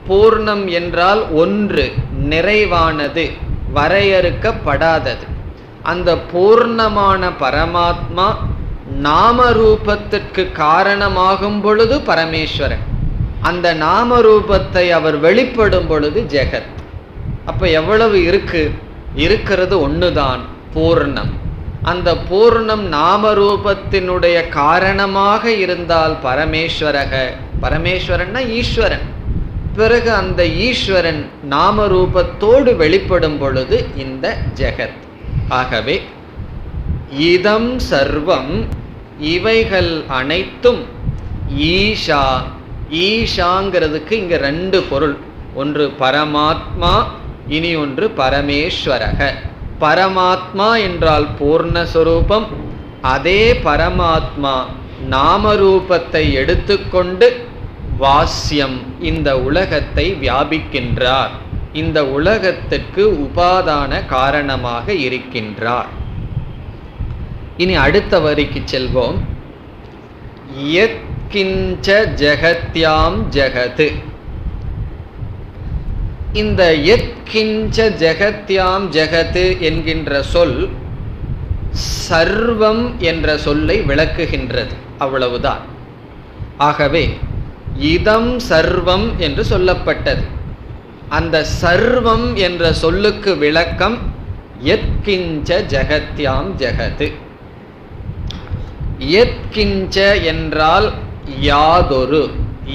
பூர்ணம் என்றால் ஒன்று, நிறைவானது, வரையறுக்கப்படாதது. அந்த பூர்ணமான பரமாத்மா நாமரூபத்திற்கு காரணமாகும் பொழுது பரமேஸ்வரன், அந்த நாமரூபத்தை அவர் வெளிப்படும் பொழுது ஜெகத். அப்ப எவ்வளவு இருக்கு? இருக்கிறது ஒண்ணுதான், பூர்ணம். அந்த பூர்ணம் நாமரூபத்தினுடைய காரணமாக இருந்தால் பரமேஸ்வரக, பரமேஸ்வரன்னா ஈஸ்வரன். பிறகு அந்த ஈஸ்வரன் நாமரூபத்தோடு வெளிப்படும் பொழுது இந்த ஜெகத். ஆகவே இதம் சர்வம், இவைகள் அனைத்தும் ஈஷா. ஈஷாங்கிறதுக்கு இங்க ரெண்டு பொருள், ஒன்று பரமாத்மா, இனி ஒன்று பரமேஸ்வரக. பரமாத்மா என்றால் பூர்ணஸ்வரூபம், அதே பரமாத்மா நாமரூபத்தை எடுத்துக்கொண்டு வாஸ்யம், இந்த உலகத்தை வியாபிக்கின்றார், இந்த உலகத்திற்கு உபாதான காரணமாக இருக்கின்றார். இனி அடுத்த வரிக்கு செல்வோம். யத் கிஞ்ச ஜெகத்யாம் ஜெகத். இந்த யத் கிஞ்ச ஜெகத்யாம் ஜெகத் என்கின்ற சொல் சர்வம் என்ற சொல்லை விளக்குகின்றது, அவ்வளவுதான். ஆகவே இதம் சர்வம் என்று சொல்லப்பட்டது. அந்த சர்வம் என்ற சொல்லுக்கு விளக்கம் யத் கிஞ்ச ஜெகத்யாம் ஜெகத். யத் கிஞ்ச என்றால் யாதொரு,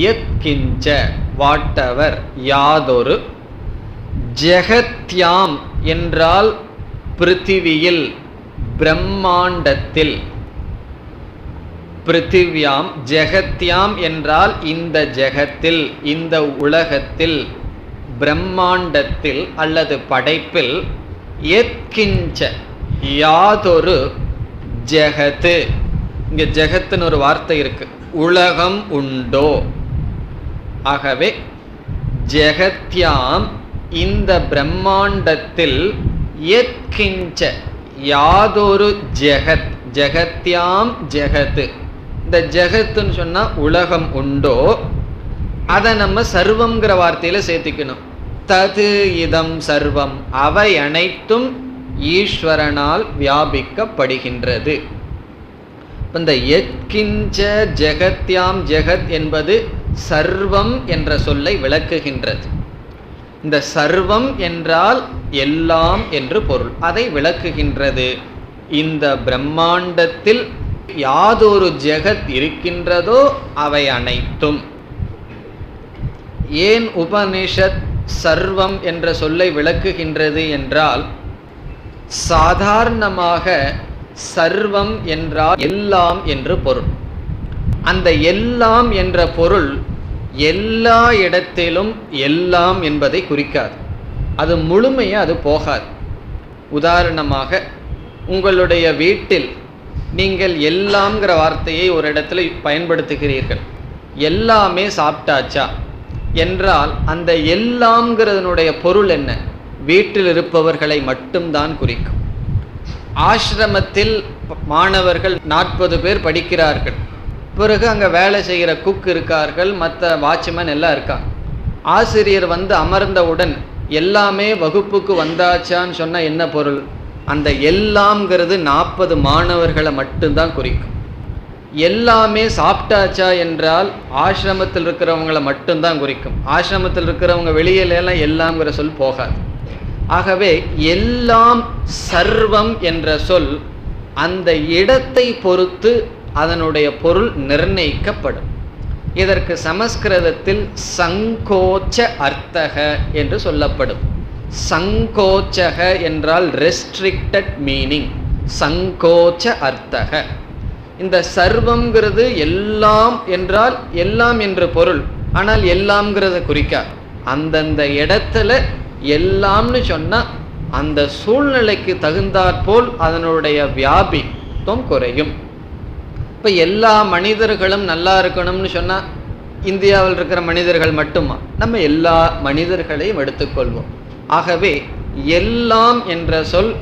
யத் கிஞ்ச வாட்டவர், யாதொரு. ஜெகத்யாம் என்றால் பிருத்திவியில், பிரம்மாண்டத்தில். பிருத்திவியாம், ஜெகத்யாம் என்றால் இந்த ஜெகத்தில், இந்த உலகத்தில், பிரம்மாண்டத்தில் அல்லது படைப்பில். யத் கிஞ்ச யாதொரு ஜெகத். இங்க ஜெகத்துன்னு ஒரு வார்த்தை இருக்கு, உலகம் உண்டோ. ஆகவே ஜெகத்யாம், இந்த பிரம்மாண்டத்தில், யத் கிஞ்ச யாதொரு ஜெகத், ஜெகத்யாம் ஜெகத். இந்த ஜெகத்துன்னு சொன்னா உலகம் உண்டோ, அதை நம்ம சர்வம்ங்கிற வார்த்தையில சேர்த்திக்கணும். தது இதம் சர்வம், அவை அனைத்தும் ஈஸ்வரனால் வியாபிக்கப்படுகின்றது. இந்த யத்கிஞ்ச ஜெகத்யாம் ஜெகத் என்பது சர்வம் என்ற சொல்லை விளக்குகின்றது. இந்த சர்வம் என்றால் எல்லாம் என்று பொருள், அதை விளக்குகின்றது. இந்த பிரம்மாண்டத்தில் யாதொரு ஜெகத் இருக்கின்றதோ அவை அனைத்தும். ஏன் உபனிஷத் சர்வம் என்ற சொல்லை விளக்குகின்றது என்றால், சாதாரணமாக சர்வம் என்றால் எல்லாம் என்று பொருள். அந்த எல்லாம் என்ற பொருள் எல்லா இடத்திலும் எல்லாம் என்பதை குறிக்காது, அது முழுமையாக அது போகாது. உதாரணமாக உங்களுடைய வீட்டில் நீங்கள் எல்லாம்ங்கிற வார்த்தையை ஒரு இடத்துல பயன்படுத்துகிறீர்கள். எல்லாமே சாப்பிட்டாச்சா என்றால் அந்த எல்லாம்ங்கிறதனுடைய பொருள் என்ன? வீட்டில் இருப்பவர்களை மட்டும்தான் குறிக்கும். ஆசிரமத்தில் மாணவர்கள் 40 பேர் படிக்கிறார்கள். பிறகு அங்கே வேலை செய்கிற குக் இருக்கார்கள், மற்ற வாட்ச்மேன் எல்லாம் இருக்காங்க. ஆசிரியர் வந்து அமர்ந்தவுடன் எல்லாமே வகுப்புக்கு வந்தாச்சான்னு சொன்னால் என்ன பொருள்? அந்த எல்லாம்ங்கிறது 40 மாணவர்களை மட்டும்தான் குறிக்கும். எல்லாமே சாப்பிட்டாச்சா என்றால் ஆசிரமத்தில் இருக்கிறவங்களை மட்டும்தான் குறிக்கும். ஆசிரமத்தில் இருக்கிறவங்க வெளியிலெல்லாம் எல்லாம்ங்கிற சொல் போகாது. ஆகவே எல்லாம் சர்வம் என்ற சொல் அந்த இடத்தை பொறுத்து அதனுடைய பொருள் நிர்ணயிக்கப்படும். இதற்கு சமஸ்கிருதத்தில் சங்கோச்ச அர்த்தக என்று சொல்லப்படும். சங்கோச்சக என்றால் ரெஸ்ட்ரிக்டட் மீனிங், சங்கோச்ச அர்த்தக. இந்த சர்வம்ங்கிறது எல்லாம் என்றால் எல்லாம் என்று பொருள், ஆனால் எல்லாம்ங்கிறத குறிக்காது. அந்தந்த இடத்துல எல்லாம்னு சொன்னா அந்த சூழ்நிலைக்கு தகுந்தாற்போல் அதனுடைய வியாபித்துவம் குறையும். இப்ப எல்லா மனிதர்களும் நல்லா இருக்கணும்னு சொன்னா இந்தியாவில் இருக்கிற மனிதர்கள் மட்டுமா? நம்ம எல்லா மனிதர்களையும் எடுத்துக்கொள்வோம். ஆகவே எல்லாம் என்ற சொல்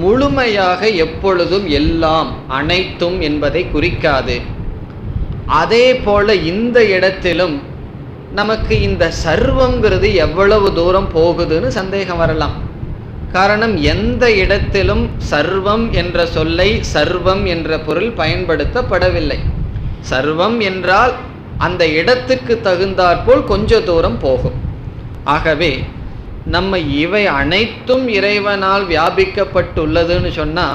முழுமையாக எப்பொழுதும் எல்லாம் அனைத்தும் என்பதை குறிக்காது. அதே போல இந்த இடத்திலும் நமக்கு இந்த சர்வங்கிறது எவ்வளவு தூரம் போகுதுன்னு சந்தேகம் வரலாம். காரணம், எந்த இடத்திலும் சர்வம் என்ற சொல்லை சர்வம் என்ற பொருள் பயன்படுத்தப்படவில்லை. சர்வம் என்றால் அந்த இடத்துக்கு தகுந்தாற்போல் கொஞ்ச தூரம் போகும். ஆகவே நம்ம இவை அனைத்தும் இறைவனால் வியாபிக்கப்பட்டுள்ளதுன்னு சொன்னா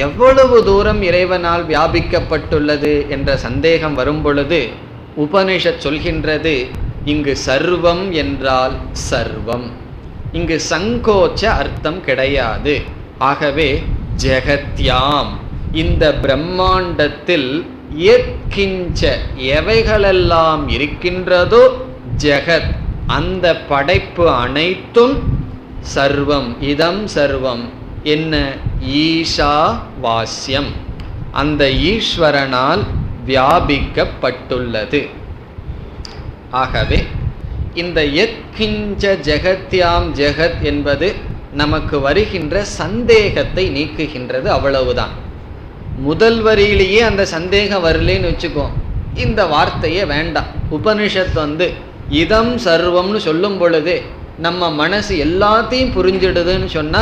எவ்வளவு தூரம் இறைவனால் வியாபிக்கப்பட்டுள்ளது என்ற சந்தேகம் வரும் பொழுது உபனிஷத் சொல்கின்றது, இங்கு சர்வம் என்றால் சர்வம், இங்கு சங்கோச்ச அர்த்தம் கிடையாது. ஆகவே ஜெகத்யாம், இந்த பிரம்மாண்டத்தில் யத்கிஞ்ச எவைகளெல்லாம் இருக்கின்றதோ, ஜெகத் அந்த படைப்பு அனைத்தும், சர்வம் இதம் சர்வம் என்ன, ஈஷா வாஸ்யம் அந்த ஈஸ்வரனால் வியாபிக்கப்பட்டுள்ளது. ஆகவே இந்த யத்கிஞ்ச ஜெகத்யாம் ஜெகத் என்பது நமக்கு வருகின்ற சந்தேகத்தை நீக்குகின்றது, அவ்வளவுதான். முதல் வரியிலேயே அந்த சந்தேகம் வரலேன்னு வச்சுக்கோ, இந்த வார்த்தையே வேண்டாம். உபனிஷத் இதம் சர்வம்னு சொல்லும் பொழுதே நம்ம மனசு எல்லாத்தையும் புரிஞ்சிடுதுன்னு சொன்னா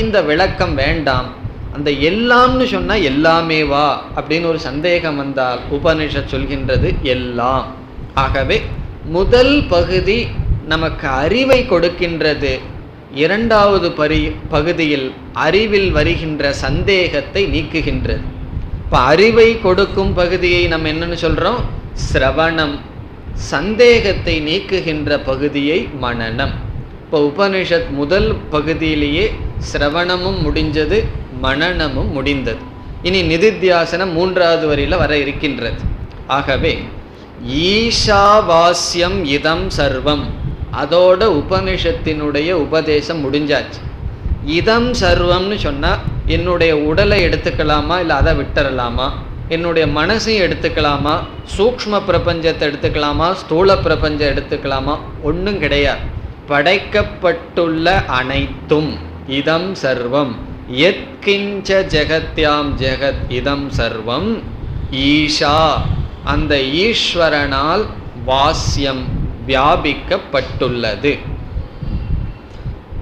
இந்த விளக்கம் வேண்டாம். அந்த எல்லாம்னு சொன்னா எல்லாமே வா அப்படின்னு ஒரு சந்தேகம் வந்தால் உபனிஷத் சொல்கின்றது எல்லாம். ஆகவே முதல் பகுதி நமக்கு அறிவை கொடுக்கின்றது. இரண்டாவது பகுதியில் அறிவில் வருகின்ற சந்தேகத்தை நீக்குகின்றது. இப்போ அறிவை கொடுக்கும் பகுதியை நம்ம என்னன்னு சொல்றோம், சிரவணம். சந்தேகத்தை நீக்குகின்ற பகுதியை மனனம். இப்போ உபனிஷத் முதல் பகுதியிலேயே சிரவணமும் முடிஞ்சது, மனனமும் முடிந்தது. இனி நிதித்தியாசனம் மூன்றாவது வரியில வர இருக்கின்றது. ஆகவே ஈஷாவாஸ்யம் இதம் சர்வம், அதோட உபனிஷத்தினுடைய உபதேசம் முடிஞ்சாச்சு. இதம் சர்வம்னு சொன்னா என்னுடைய உடலை எடுத்துக்கலாமா, இல்லை அதை விட்டுறலாமா, என்னுடைய மனசையும் எடுத்துக்கலாமா, சூக்ஷ்ம பிரபஞ்சத்தை எடுத்துக்கலாமா, ஸ்தூல பிரபஞ்சம் எடுத்துக்கலாமா, ஒன்றும் கிடையாது. படைக்கப்பட்டுள்ள அனைத்தும் இதம் சர்வம், யத்கிஞ்ச ஜெகத்யாம் ஜெகத் இதம் சர்வம் ஈஷா அந்த ஈஸ்வரனால் வாஸ்யம் வியாபிக்கப்பட்டுள்ளது.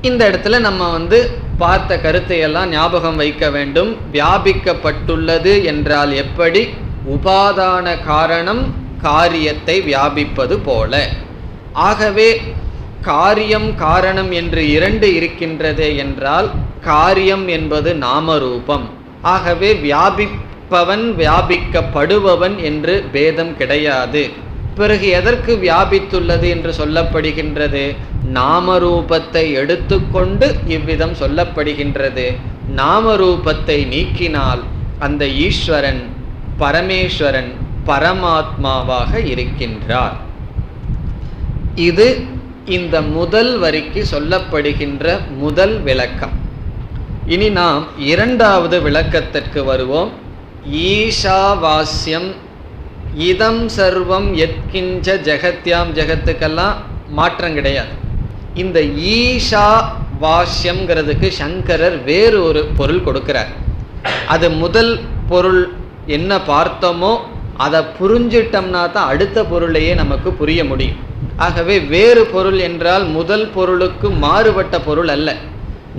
இந்த இடத்துல நம்ம பார்த்த கருத்தையெல்லாம் ஞாபகம் வைக்க வேண்டும். வியாபிக்கப்பட்டுள்ளது என்றால் எப்படி? உபாதான காரணம் காரியத்தை வியாபிப்பது போல. ஆகவே காரியம் காரணம் என்று இரண்டு இருக்கின்றதே என்றால் காரியம் என்பது நாமரூபம். ஆகவே வியாபிப்பவன் வியாபிக்கப்படுபவன் என்று பேதம் கிடையாது. பிறகு எதற்கு வியாபித்துள்ளது என்று சொல்லப்படுகின்றது? நாமரூபத்தை எடுத்துக்கொண்டு இவ்விதம் சொல்லப்படுகின்றது. நாமரூபத்தை நீக்கினால் அந்த ஈஸ்வரன் பரமேஸ்வரன் பரமாத்மாவாக இருக்கின்றார். இது இந்த முதல் வரிக்கு சொல்லப்படுகின்ற முதல் விளக்கம். இனி நாம் இரண்டாவது விளக்கத்திற்கு வருவோம். ஈஷாவாஸ்யம் இதம் சர்வம் யத்கிஞ்ச ஜெகத்யாம் ஜெகத்துக்கெல்லாம் மாற்றம் கிடையாது. இந்த ஈஷா வாஸ்யம்ங்கிறதுக்கு சங்கரர் வேறு ஒரு பொருள் கொடுக்கிறார். அது முதல் பொருள் என்ன பார்த்தோமோ அதை புரிஞ்சிட்டோம்னா தான் அடுத்த பொருளையே நமக்கு புரிய முடியும். ஆகவே வேறு பொருள் என்றால் முதல் பொருளுக்கு மாறுபட்ட பொருள் அல்ல.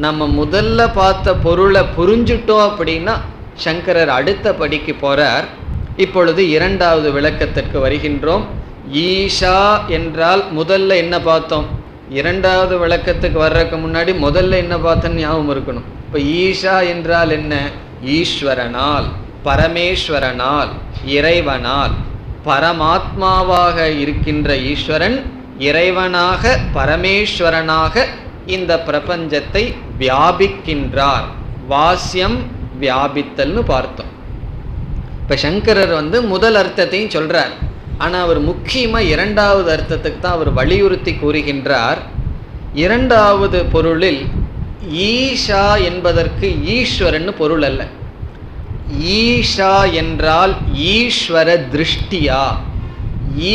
நம்ம முதல்ல பார்த்த பொருளை புரிஞ்சிட்டோம் அப்படின்னா சங்கரர் அடுத்த படிக்கு போறார். இப்பொழுது இரண்டாவது விளக்கத்திற்கு வருகின்றோம். ஈஷா என்றால் முதல்ல என்ன பார்த்தோம்? இரண்டாவது விளக்கத்துக்கு வர்றதுக்கு முன்னாடி முதல்ல என்ன பார்த்தோன்னு ஞாபகம் இருக்கணும். இப்போ ஈஷா என்றால் என்ன? ஈஸ்வரனால், பரமேஸ்வரனால், இறைவனால். பரமாத்மாவாக இருக்கின்ற ஈஸ்வரன் இறைவனாக பரமேஸ்வரனாக இந்த பிரபஞ்சத்தை வியாபிக்கின்றார். வாஸ்யம் வியாபித்தல்னு பார்த்தோம். இப்ப சங்கரர் முதல் அர்த்தத்தையும் சொல்றார். ஆனா அவர் முக்கியமா இரண்டாவது அர்த்தத்துக்கு தான் அவர் வலியுறுத்தி கூறுகின்றார். இரண்டாவது பொருளில் ஈஷா என்பதற்கு ஈஸ்வரன் பொருள் அல்ல. ஈஷா என்றால் ஈஸ்வர திருஷ்டியா,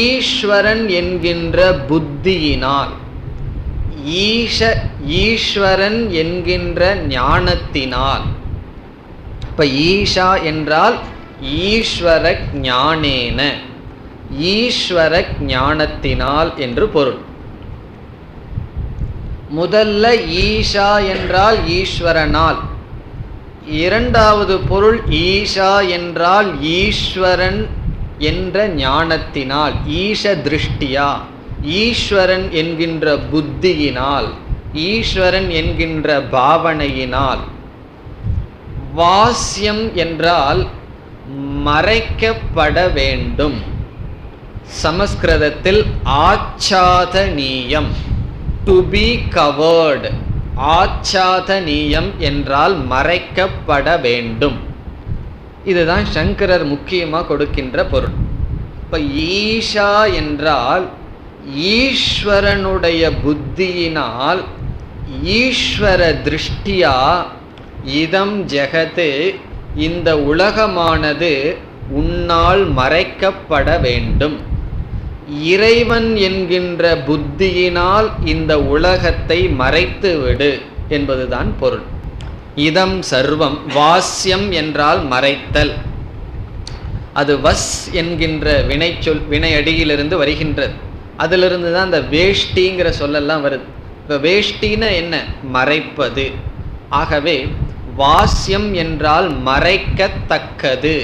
ஈஸ்வரன் என்கின்ற புத்தியினால், ஈஸ்வரன் என்கின்ற ஞானத்தினால். இப்ப ஈஷா என்றால் ஈஸ்வர ஞானேன, ஈஸ்வர ஞானத்தினால் என்று பொருள். முதல்ல ஈஷா என்றால் ஈஸ்வரனால், இரண்டாவது பொருள் ஈஷா என்றால் ஈஸ்வரன் என்ற ஞானத்தினால், ஈஷ திருஷ்டியா, ஈஸ்வரன் என்கின்ற புத்தியினால், ஈஸ்வரன் என்கின்ற பாவனையினால். வாஸ்யம் என்றால் மறைக்கப்பட வேண்டும். சமஸ்கிருதத்தில் ஆச்சாதனீயம், டு பி கவர்டு. ஆச்சாதனீயம் என்றால் மறைக்கப்பட வேண்டும். இதுதான் சங்கரர் முக்கியமாக கொடுக்கின்ற பொருள். இப்ப ஈஷா என்றால் ஈஸ்வரனுடைய புத்தியினால், ஈஸ்வர திருஷ்டியா, இதம் ஜெகத்து, இந்த உலகமானது உன்னால் மறைக்கப்பட வேண்டும். இறைவன் என்கின்ற புத்தியினால் இந்த உலகத்தை மறைத்து விடு என்பதுதான் பொருள். இதம் சர்வம், வாஸ்யம் என்றால் மறைத்தல். அது வஸ் என்கின்ற வினையடியிலிருந்து வருகின்றது. அதிலிருந்து தான் அந்த வேஷ்டிங்கிற சொல்லெல்லாம் வருது. இப்போ வேஷ்டின்னு என்ன? மறைப்பது. ஆகவே வாஸ்யம் என்றால் மறைக்கத்தக்கது,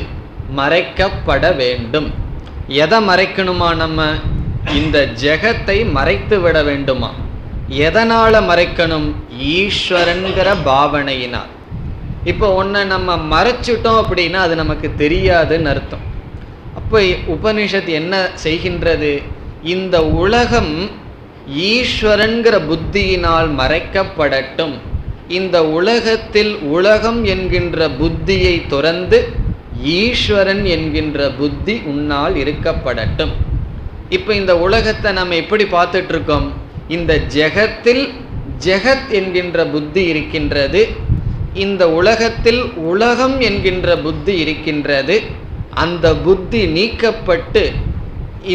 மறைக்கப்பட வேண்டும். எதை மறைக்கணுமா? நம்ம இந்த ஜெகத்தை மறைத்து விட வேண்டுமா? எதனால மறைக்கணும்? ஈஸ்வரன்கிற பாவனையினால். இப்போ ஒன்றை நம்ம மறைச்சிட்டோம் அப்படின்னா அது நமக்கு தெரியாதுன்னு அர்த்தம். அப்போ உபனிஷத் என்ன செய்கின்றது? இந்த உலகம் ஈஸ்வரன்கிற புத்தியினால் மறைக்கப்படட்டும். இந்த உலகத்தில் உலகம் என்கின்ற புத்தியை துறந்து ஈஸ்வரன் என்கின்ற புத்தி உன்னால் இருக்கப்படட்டும். இப்போ இந்த உலகத்தை நம்ம எப்படி பார்த்துட்டு இருக்கோம்? இந்த ஜெகத்தில் ஜெகத் என்கின்ற புத்தி இருக்கின்றது, இந்த உலகத்தில் உலகம் என்கின்ற புத்தி இருக்கின்றது. அந்த புத்தி நீக்கப்பட்டு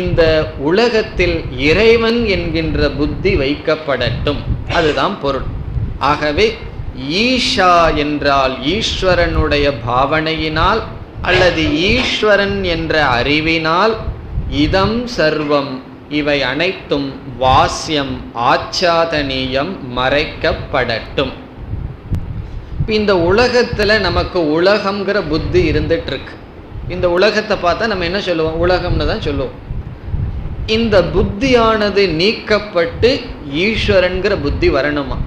இந்த உலகத்தில் இறைவன் என்கின்ற புத்தி வைக்கப்படட்டும். அதுதான் பொருள். ஆகவே ஈஷா என்றால் ஈஸ்வரனுடைய பாவனையினால் அல்லது ஈஸ்வரன் என்ற அறிவினால், இதம் சர்வம், இவை அனைத்தும் வாஸ்யம் ஆச்சாதனீயம், மறைக்கப்படட்டும். இந்த உலகத்துல நமக்கு உலகம்ங்கிற புத்தி இருந்துட்டு இருக்கு. இந்த உலகத்தை பார்த்தா நம்ம என்ன சொல்லுவோம்? உலகம்னு தான் சொல்லுவோம். இந்த புத்தியானது நீக்கப்பட்டு ஈஸ்வரன்கிற புத்தி வரணுமா?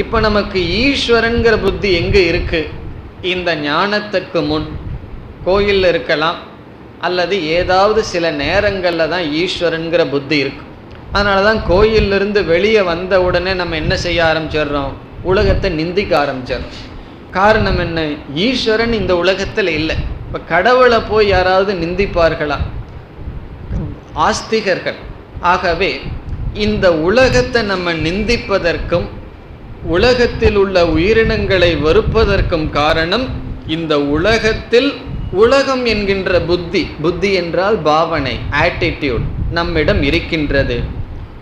இப்ப நமக்கு ஈஸ்வரன்கிற புத்தி எங்க இருக்கு? இந்த ஞானத்துக்கு முன் கோயிலில் இருக்கலாம், அல்லது ஏதாவது சில நேரங்களில் தான் ஈஸ்வரன்கிற புத்தி இருக்கும். அதனால தான் கோயிலிருந்து வெளியே வந்த உடனே நம்ம என்ன செய்ய ஆரம்பிச்சிடுறோம்? உலகத்தை நிந்திக்க ஆரம்பிச்சிடுறோம். காரணம் என்ன? ஈஸ்வரன் இந்த உலகத்தில் இல்லை. இப்போ கடவுளை போய் யாராவது நிந்திப்பார்களா? ஆஸ்திகர்கள். ஆகவே இந்த உலகத்தை நம்ம நிந்திப்பதற்கும் உலகத்தில் உள்ள உயிரினங்களை வெறுப்பதற்கும் காரணம் இந்த உலகத்தில் உலகம் என்கின்ற புத்தி, புத்தி என்றால் பாவனை, ஆட்டிடியூட் நம்மிடம் இருக்கின்றது.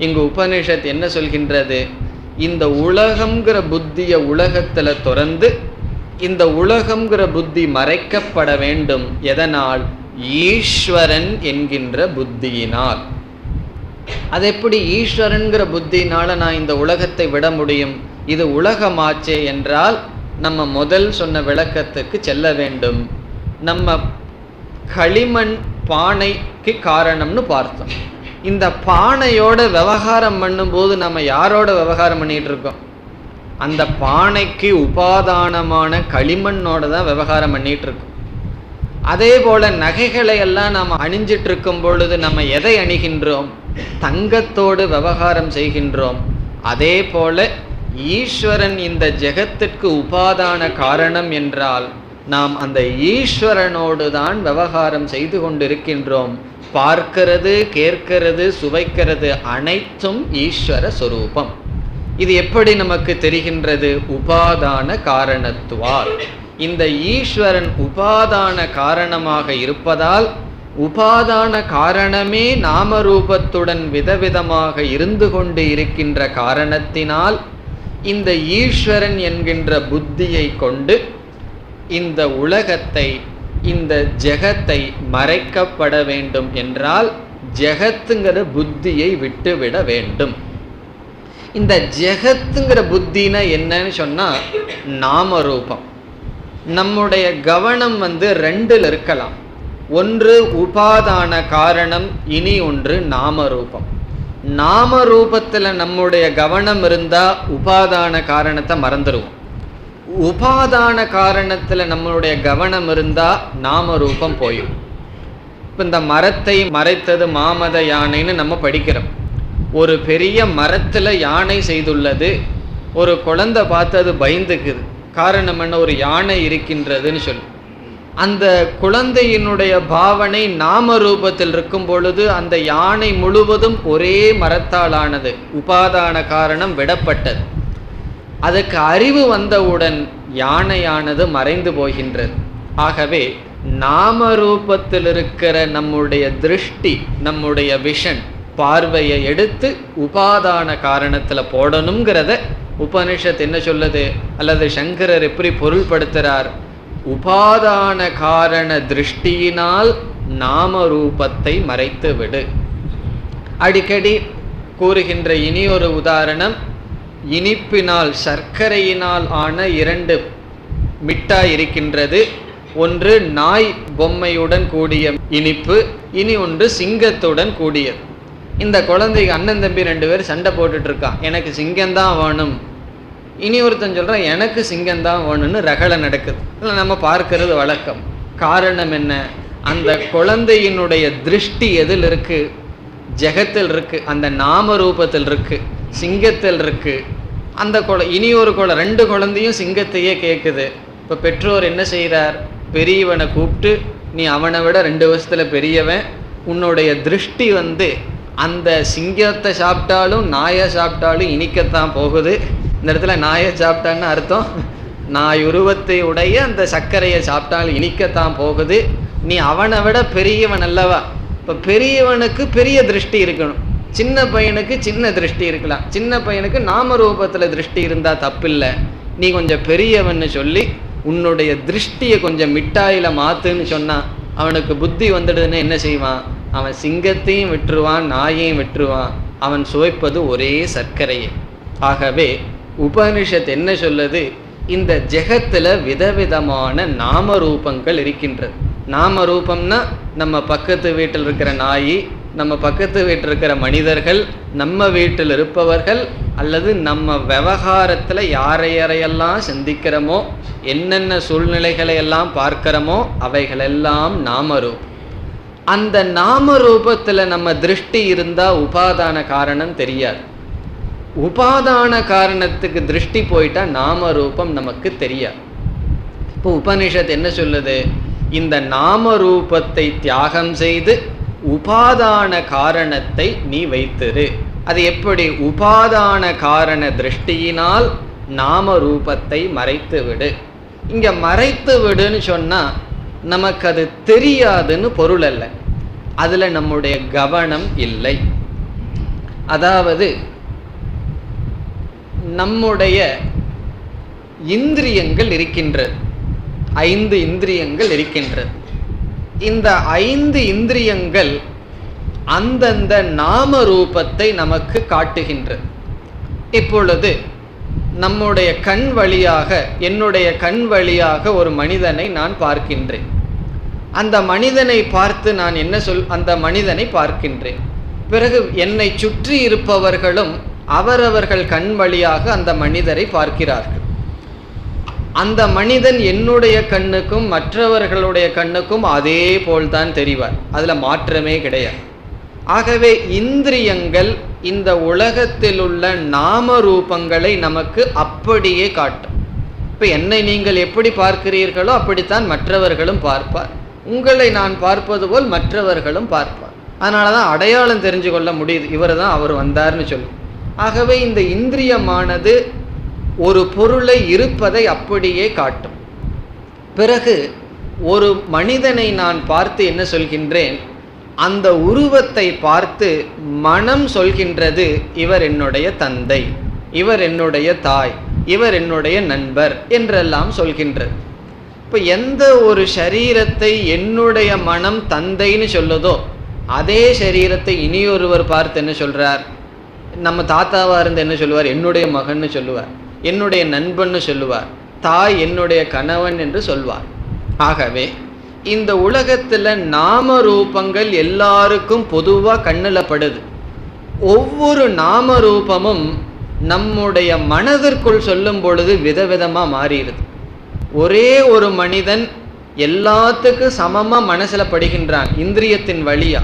இங்கு உபனிஷத் என்ன சொல்கின்றது? இந்த உலகம்ங்கிற புத்தியை உலகத்துல துறந்து இந்த உலகம்ங்கிற புத்தி மறைக்கப்பட வேண்டும். எதனால்? ஈஸ்வரன் என்கின்ற புத்தியினால். அது எப்படி ஈஸ்வரன்கிற புத்தியினால நான் இந்த உலகத்தை விட முடியும்? இது உலகமாச்சே என்றால் நம்ம முதல் சொன்ன விளக்கத்துக்கு செல்ல வேண்டும். நம்ம களிமண் பானைக்கு காரணம்னு பார்த்தோம். இந்த பானையோட விவகாரம் பண்ணும்போது நம்ம யாரோட விவகாரம் பண்ணிட்டு இருக்கோம்? அந்த பானைக்கு உபாதானமான களிமண்ணோட தான் விவகாரம் பண்ணிட்டு இருக்கோம். அதே போல நகைகளை எல்லாம் நாம் அணிஞ்சிட்டு இருக்கும் பொழுது நம்ம எதை அணிகின்றோம்? தங்கத்தோடு விவகாரம் செய்கின்றோம். அதே போல ஈஸ்வரன் இந்த ஜெகத்திற்கு உபாதான காரணம் என்றால் நாம் அந்த ஈஸ்வரனோடு தான் விவகாரம் செய்து கொண்டிருக்கின்றோம். பார்க்கிறது, கேட்கிறது, சுவைக்கிறது அனைத்தும் ஈஸ்வர சொரூபம். இது எப்படி நமக்கு தெரிகின்றது? உபாதான காரணத்துவால். இந்த ஈஸ்வரன் உபாதான காரணமாக இருப்பதால், உபாதான காரணமே நாமரூபத்துடன் விதவிதமாக இருந்து கொண்டு இருக்கின்ற காரணத்தினால், இந்த ஈஸ்வரன் என்கின்ற புத்தியை கொண்டு இந்த உலகத்தை, இந்த ஜெகத்தை மறைக்கப்பட வேண்டும் என்றால் ஜெகத்துங்கிற புத்தியை விட்டுவிட வேண்டும். இந்த ஜெகத்துங்கிற புத்தினா என்னன்னு சொன்னா நாமரூபம். நம்முடைய கவனம் ரெண்டில் இருக்கலாம். ஒன்று உபாதான காரணம், இனி ஒன்று நாமரூபம். நாமரூபத்தில் நம்முடைய கவனம் இருந்தா உபாதான காரணத்தை மறந்துடுவோம். உபாதான காரணத்தில் நம்மளுடைய கவனம் இருந்தா நாமரூபம் போயும். இப்போ இந்த மரத்தை மறைத்தது மாமத யானைன்னு நம்ம படிக்கிறோம். ஒரு பெரிய மரத்தில் யானை செய்துள்ளது. ஒரு குழந்தை பார்த்து அது பயந்துக்குது. காரணம் என்ன? ஒரு யானை இருக்கின்றதுன்னு சொல்லி. அந்த குழந்தையினுடைய பாவனை நாம ரூபத்தில் இருக்கும் பொழுது அந்த யானை முழுவதும் ஒரே மரத்தால் ஆனது. உபாதான காரணம் விடப்பட்டது. அதுக்கு அறிவு வந்தவுடன் யானையானது மறைந்து போகின்றது. ஆகவே நாமரூபத்தில் இருக்கிற நம்முடைய திருஷ்டி, நம்முடைய விஷன், பார்வையை எடுத்து உபாதான காரணத்தில் போடணுங்கிறத உபனிஷத் என்ன சொல்லுது, அல்லது சங்கரர் எப்படி பொருள்படுத்துகிறார்? உபாதான காரண திருஷ்டியினால் நாமரூபத்தை மறைத்து விடு. அடிக்கடி கூறுகின்ற இனி ஒரு உதாரணம், இனிப்பினால் சர்க்கரையினால் ஆன 2 மிட்டாய் இருக்கின்றது. ஒன்று நாய் பொம்மையுடன் கூடிய இனிப்பு, இனி ஒன்று சிங்கத்துடன் கூடியது. இந்த குழந்தைக்கு அண்ணன் தம்பி 2 பேர் சண்டை போட்டுட்டு இருக்கான். எனக்கு சிங்கம்தான் வேணும். இனி ஒருத்தன் சொல்கிறான் எனக்கு சிங்கம்தான் வேணும்னு ரகளை நடக்குது. இல்லை நம்ம பார்க்கறது வழக்கம். காரணம் என்ன? அந்த குழந்தையினுடைய திருஷ்டி எதில் இருக்கு? ஜெகத்தில் இருக்கு. அந்த நாம ரூபத்தில் இருக்கு, சிங்கத்தில் இருக்கு. அந்த இனி ஒரு 2 குழந்தையும் சிங்கத்தையே கேட்குது. இப்போ பெற்றோர் என்ன செய்கிறார்? பெரியவனை கூப்பிட்டு, நீ அவனை விட 2 வருஷத்தில் பெரியவன், உன்னுடைய திருஷ்டி அந்த சிங்கத்தை சாப்பிட்டாலும் நாயை சாப்பிட்டாலும் இனிக்கத்தான் போகுது. இந்த இடத்துல நாயை சாப்பிட்டான்னு அர்த்தம், நாய் உருவத்தை உடைய அந்த சர்க்கரையை சாப்பிட்டாலும் இனிக்கத்தான் போகுது. நீ அவனை விட பெரியவன் அல்லவா? இப்போ பெரியவனுக்கு பெரிய திருஷ்டி இருக்கணும், சின்ன பையனுக்கு சின்ன திருஷ்டி இருக்கலாம். சின்ன பையனுக்கு நாம ரூபத்தில் திருஷ்டி இருந்தால் தப்பில்லை. நீ கொஞ்சம் பெரியவன்னு சொல்லி உன்னுடைய திருஷ்டியை கொஞ்சம் மிட்டாயில் மாற்றுன்னு சொன்னான். அவனுக்கு புத்தி வந்துடுதுன்னு என்ன செய்வான்? அவன் சிங்கத்தையும் விட்டுருவான், நாயையும் விட்டுருவான். அவன் சுவைப்பது ஒரே சர்க்கரையை. ஆகவே உபனிஷத் என்ன சொல்லுது? இந்த ஜெகத்தில் விதவிதமான நாம ரூபங்கள் இருக்கின்றது. நாம ரூபம்னா நம்ம பக்கத்து வீட்டில் இருக்கிற நாய், நம்ம பக்கத்து வீட்டில் இருக்கிற மனிதர்கள், நம்ம வீட்டில் இருப்பவர்கள், அல்லது நம்ம விவகாரத்தில் யாரையறையெல்லாம் சிந்திக்கிறோமோ, என்னென்ன சூழ்நிலைகளை எல்லாம் பார்க்கிறோமோ அவைகளெல்லாம் நாமரூபம். அந்த நாம ரூபத்தில் நம்ம திருஷ்டி இருந்தால் உபாதான காரணம் தெரியாது. உபாதான காரணத்துக்கு திருஷ்டி போயிட்டா நாம ரூபம் நமக்கு தெரியாது. இப்போ உபனிஷத் என்ன சொல்லுது? இந்த நாம ரூபத்தை தியாகம் செய்து உபாதான காரணத்தை நீ வைத்திரு. அது எப்படி? உபாதான காரண திருஷ்டியினால் நாம ரூபத்தை மறைத்து விடு. இங்க மறைத்து விடுன்னு சொன்னா நமக்கு அது தெரியாதுன்னு பொருள் அல்ல, அதுல நம்முடைய கவனம் இல்லை. அதாவது நம்முடைய இந்திரியங்கள் இருக்கின்றது, 5 இந்திரியங்கள் இருக்கின்றது. இந்த 5 இந்திரியங்கள் அந்தந்த நாம ரூபத்தை நமக்கு காட்டுகின்றது. இப்பொழுது நம்முடைய கண் வழியாக, என்னுடைய கண் வழியாக ஒரு மனிதனை நான் பார்க்கின்றேன். அந்த மனிதனை பார்த்து நான் அந்த மனிதனை பார்க்கின்றேன். பிறகு என்னை சுற்றி இருப்பவர்களும் அவரவர்கள் கண் வழியாக அந்த மனிதரை பார்க்கிறார்கள். அந்த மனிதன் என்னுடைய கண்ணுக்கும் மற்றவர்களுடைய கண்ணுக்கும் அதே போல்தான் தெரிவார், அதுல மாற்றமே கிடையாது. ஆகவே இந்திரியங்கள் இந்த உலகத்தில் உள்ள நாம ரூபங்களை நமக்கு அப்படியே காட்டும். இப்போ என்னை நீங்கள் எப்படி பார்க்கிறீர்களோ அப்படித்தான் மற்றவர்களும் பார்ப்பார். உங்களை நான் பார்ப்பது போல் மற்றவர்களும் பார்ப்பார். அதனால தான் அடையாளம் தெரிஞ்சு கொள்ள முடியுது, இவர் தான் அவர் வந்தார்னு சொல்லி. ஆகவே இந்த இந்திரியமானது ஒரு பொருளை இருப்பதை அப்படியே காட்டும். பிறகு ஒரு மனிதனை நான் பார்த்து என்ன சொல்கின்றேன், அந்த உருவத்தை பார்த்து மனம் சொல்கின்றது, இவர் என்னுடைய தந்தை, இவர் என்னுடைய தாய், இவர் என்னுடைய நண்பர் என்றெல்லாம் சொல்கின்றது. இப்போ எந்த ஒரு சரீரத்தை என்னுடைய மனம் தந்தைன்னு சொல்லுதோ அதே சரீரத்தை இனியொருவர் பார்த்து என்ன சொல்றார், நம்ம தாத்தாவாக இருந்து என்ன சொல்லுவார், என்னுடைய மகன்னு சொல்லுவார், என்னுடைய நண்பன்னு சொல்லுவார், தாய் என்னுடைய கணவன் என்று சொல்வார். ஆகவே இந்த உலகத்தில் நாம ரூபங்கள் எல்லாருக்கும் பொதுவாக கண்ணில் படுது. ஒவ்வொரு நாம ரூபமும் நம்முடைய மனதிற்குள் சொல்லும் பொழுது விதவிதமாக மாறிடுது. ஒரே ஒரு மனிதன் எல்லாத்துக்கும் சமமாக மனசில் படுகின்றான் இந்திரியத்தின் வழியா.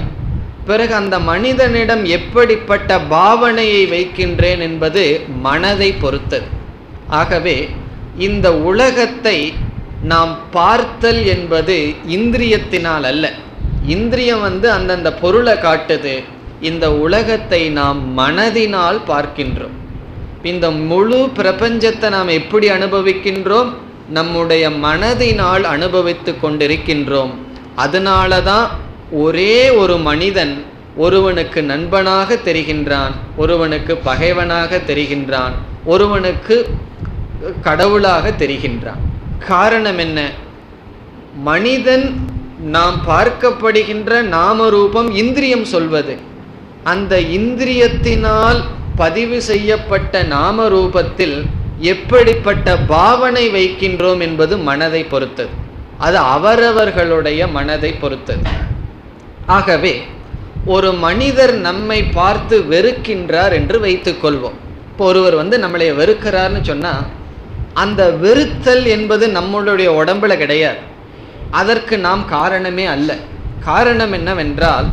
பிறகு அந்த மனிதனிடம் எப்படிப்பட்ட பாவனையை வைக்கின்றேன் என்பது மனதை பொறுத்தது. ஆகவே இந்த உலகத்தை நாம் பார்த்தல் என்பது இந்திரியத்தினால் அல்ல. இந்திரியம் அந்தந்த பொருளை காட்டுது. இந்த உலகத்தை நாம் மனதினால் பார்க்கின்றோம். இந்த முழு பிரபஞ்சத்தை நாம் எப்படி அனுபவிக்கின்றோம், நம்முடைய மனதினால் அனுபவித்து கொண்டிருக்கின்றோம். அதனால தான் ஒரே ஒரு மனிதன் ஒருவனுக்கு நண்பனாக தெரிகின்றான், ஒருவனுக்கு பகைவனாக தெரிகின்றான், ஒருவனுக்கு கடவுளாக தெரிகின்றான். காரணம் என்ன? மனிதன் நாம் பார்க்கப்படுகின்ற நாமரூபம் இந்திரியம் சொல்வது. அந்த இந்திரியத்தினால் பதிவு செய்யப்பட்ட நாமரூபத்தில் எப்படிப்பட்ட பாவனை வைக்கின்றோம் என்பது மனதை பொறுத்தது. அது அவரவர்களுடைய மனதை பொறுத்தது. ஆகவே ஒரு மனிதர் நம்மை பார்த்து வெறுக்கின்றார் என்று வைத்துக்கொள்வோம். இப்போ ஒருவர் நம்மளை வெறுக்கிறார்னு சொன்னால் அந்த வெறுத்தல் என்பது நம்மளுடைய உடம்புல கிடையாது. அதற்கு நாம் காரணமே அல்ல. காரணம் என்னவென்றால்,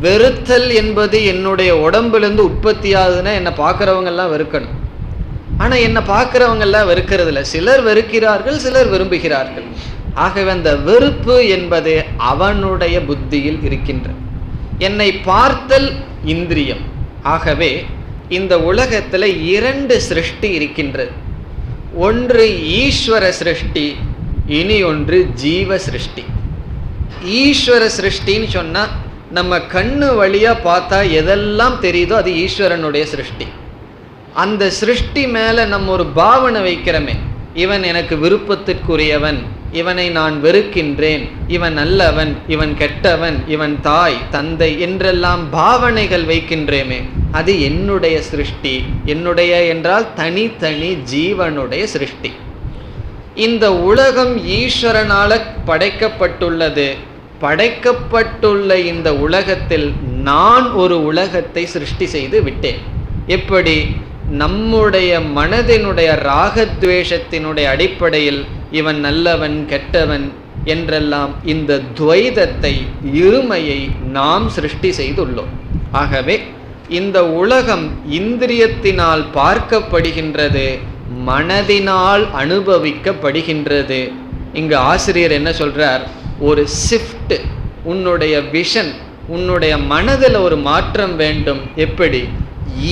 வெறுத்தல் என்பது என்னுடைய உடம்புலேருந்து உற்பத்தி ஆகுதுன்னா என்னை பார்க்குறவங்கெல்லாம் வெறுக்கணும். ஆனால் என்னை பார்க்குறவங்கெல்லாம் வெறுக்கிறது இல்லை. சிலர் வெறுக்கிறார்கள், சிலர் விரும்புகிறார்கள். ஆகவே அந்த வெறுப்பு என்பது அவனுடைய புத்தியில் இருக்கின்றது. என்னை பார்த்தல் இந்திரியம். ஆகவே இந்த உலகத்தில் 2 சிருஷ்டி இருக்கின்றது. ஒன்று ஈஸ்வர சிருஷ்டி, இனி ஒன்று ஜீவ சிருஷ்டி. ஈஸ்வர சிருஷ்டின்னு சொன்னால் நம்ம கண்ணு வழியாக பார்த்தா எதெல்லாம் தெரியுதோ அது ஈஸ்வரனுடைய சிருஷ்டி. அந்த சிருஷ்டி மேலே நம்ம ஒரு பாவனை வைக்கிறோமே, இவன் எனக்கு விருப்பத்திற்குரியவன், இவனை நான் வெறுக்கின்றேன், இவன் நல்லவன், இவன் கெட்டவன், இவன் தாய் தந்தை என்றெல்லாம் பாவனைகள் வைக்கின்றேமே, அது என்னுடைய சிருஷ்டி. என்னுடைய என்றால் தனித்தனி ஜீவனுடைய சிருஷ்டி. இந்த உலகம் ஈஸ்வரனால படைக்கப்பட்டுள்ளது. படைக்கப்பட்டுள்ள இந்த உலகத்தில் நான் ஒரு உலகத்தை சிருஷ்டி செய்து விட்டேன். எப்படி? நம்முடைய மனதினுடைய ராகத்வேஷத்தினுடைய அடிப்படையில் இவன் நல்லவன் கெட்டவன் என்றெல்லாம் இந்த துவைதத்தை, இருமையை நாம் சிருஷ்டி செய்துள்ளோம். ஆகவே இந்த உலகம் இந்திரியத்தினால் பார்க்கப்படுகின்றது, மனதினால் அனுபவிக்கப்படுகின்றது. இங்கு ஆசிரியர் என்ன சொல்றார்? ஒரு ஷிஃப்ட், உன்னுடைய விஷன், உன்னுடைய மனதில் ஒரு மாற்றம் வேண்டும். எப்படி?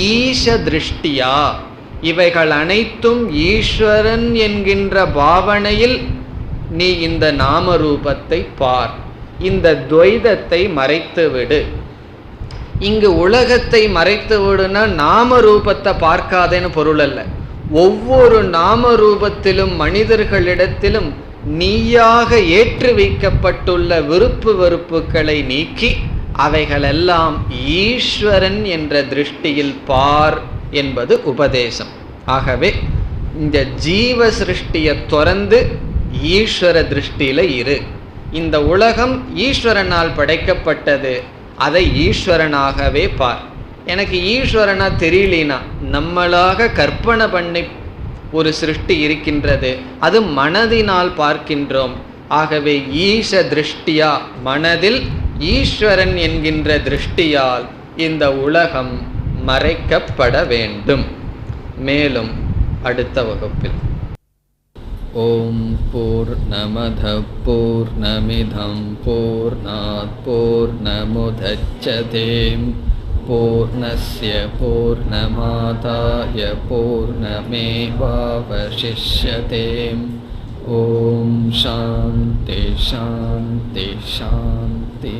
ஈஷ திருஷ்டியா, இவைகள் அனைத்தும் ஈஸ்வரன் என்கின்ற பாவனையில் நீ இந்த நாமரூபத்தை பார். இந்த துவைதத்தை மறைத்து விடு. இங்கு உலகத்தை மறைத்து விடுனா நாம ரூபத்தை பார்க்காதேன்னு பொருள் அல்ல. ஒவ்வொரு நாம ரூபத்திலும் மனிதர்களிடத்திலும் நீயாக ஏற்றி வைக்கப்பட்டுள்ள விருப்பு வெறுப்புகளை நீக்கி அவைகளெல்லாம் ஈஸ்வரன் என்ற திருஷ்டியில் பார் என்பது உபதேசம். ஆகவே இந்த ஜீவ சிருஷ்டியை துறந்து ஈஸ்வர திருஷ்டியில இரு. இந்த உலகம் ஈஸ்வரனால் படைக்கப்பட்டது, அதை ஈஸ்வரனாகவே பார். எனக்கு ஈஸ்வரனா தெரியலனா நம்மளாக கற்பனை பண்ணி ஒரு சிருஷ்டி இருக்கின்றது, அது மனதினால் பார்க்கின்றோம். ஆகவே ஈஷ திருஷ்டியா, மனதில் ஈஸ்வரன் என்கின்ற திருஷ்டியால் இந்த உலகம் மறைக்கப்பட வேண்டும். மேலும் அடுத்த வகுப்பில். ஓம் பூர்ணமத பூர்ணமிதம் பூர்ணாத் பூர்ணமுதச்யதே பூர்ணஸ்ய பூர்ணமாதாய பூர்ணமேவாவசிஷ்யதே. ஓம் சாந்தி சாந்தி சாந்தி.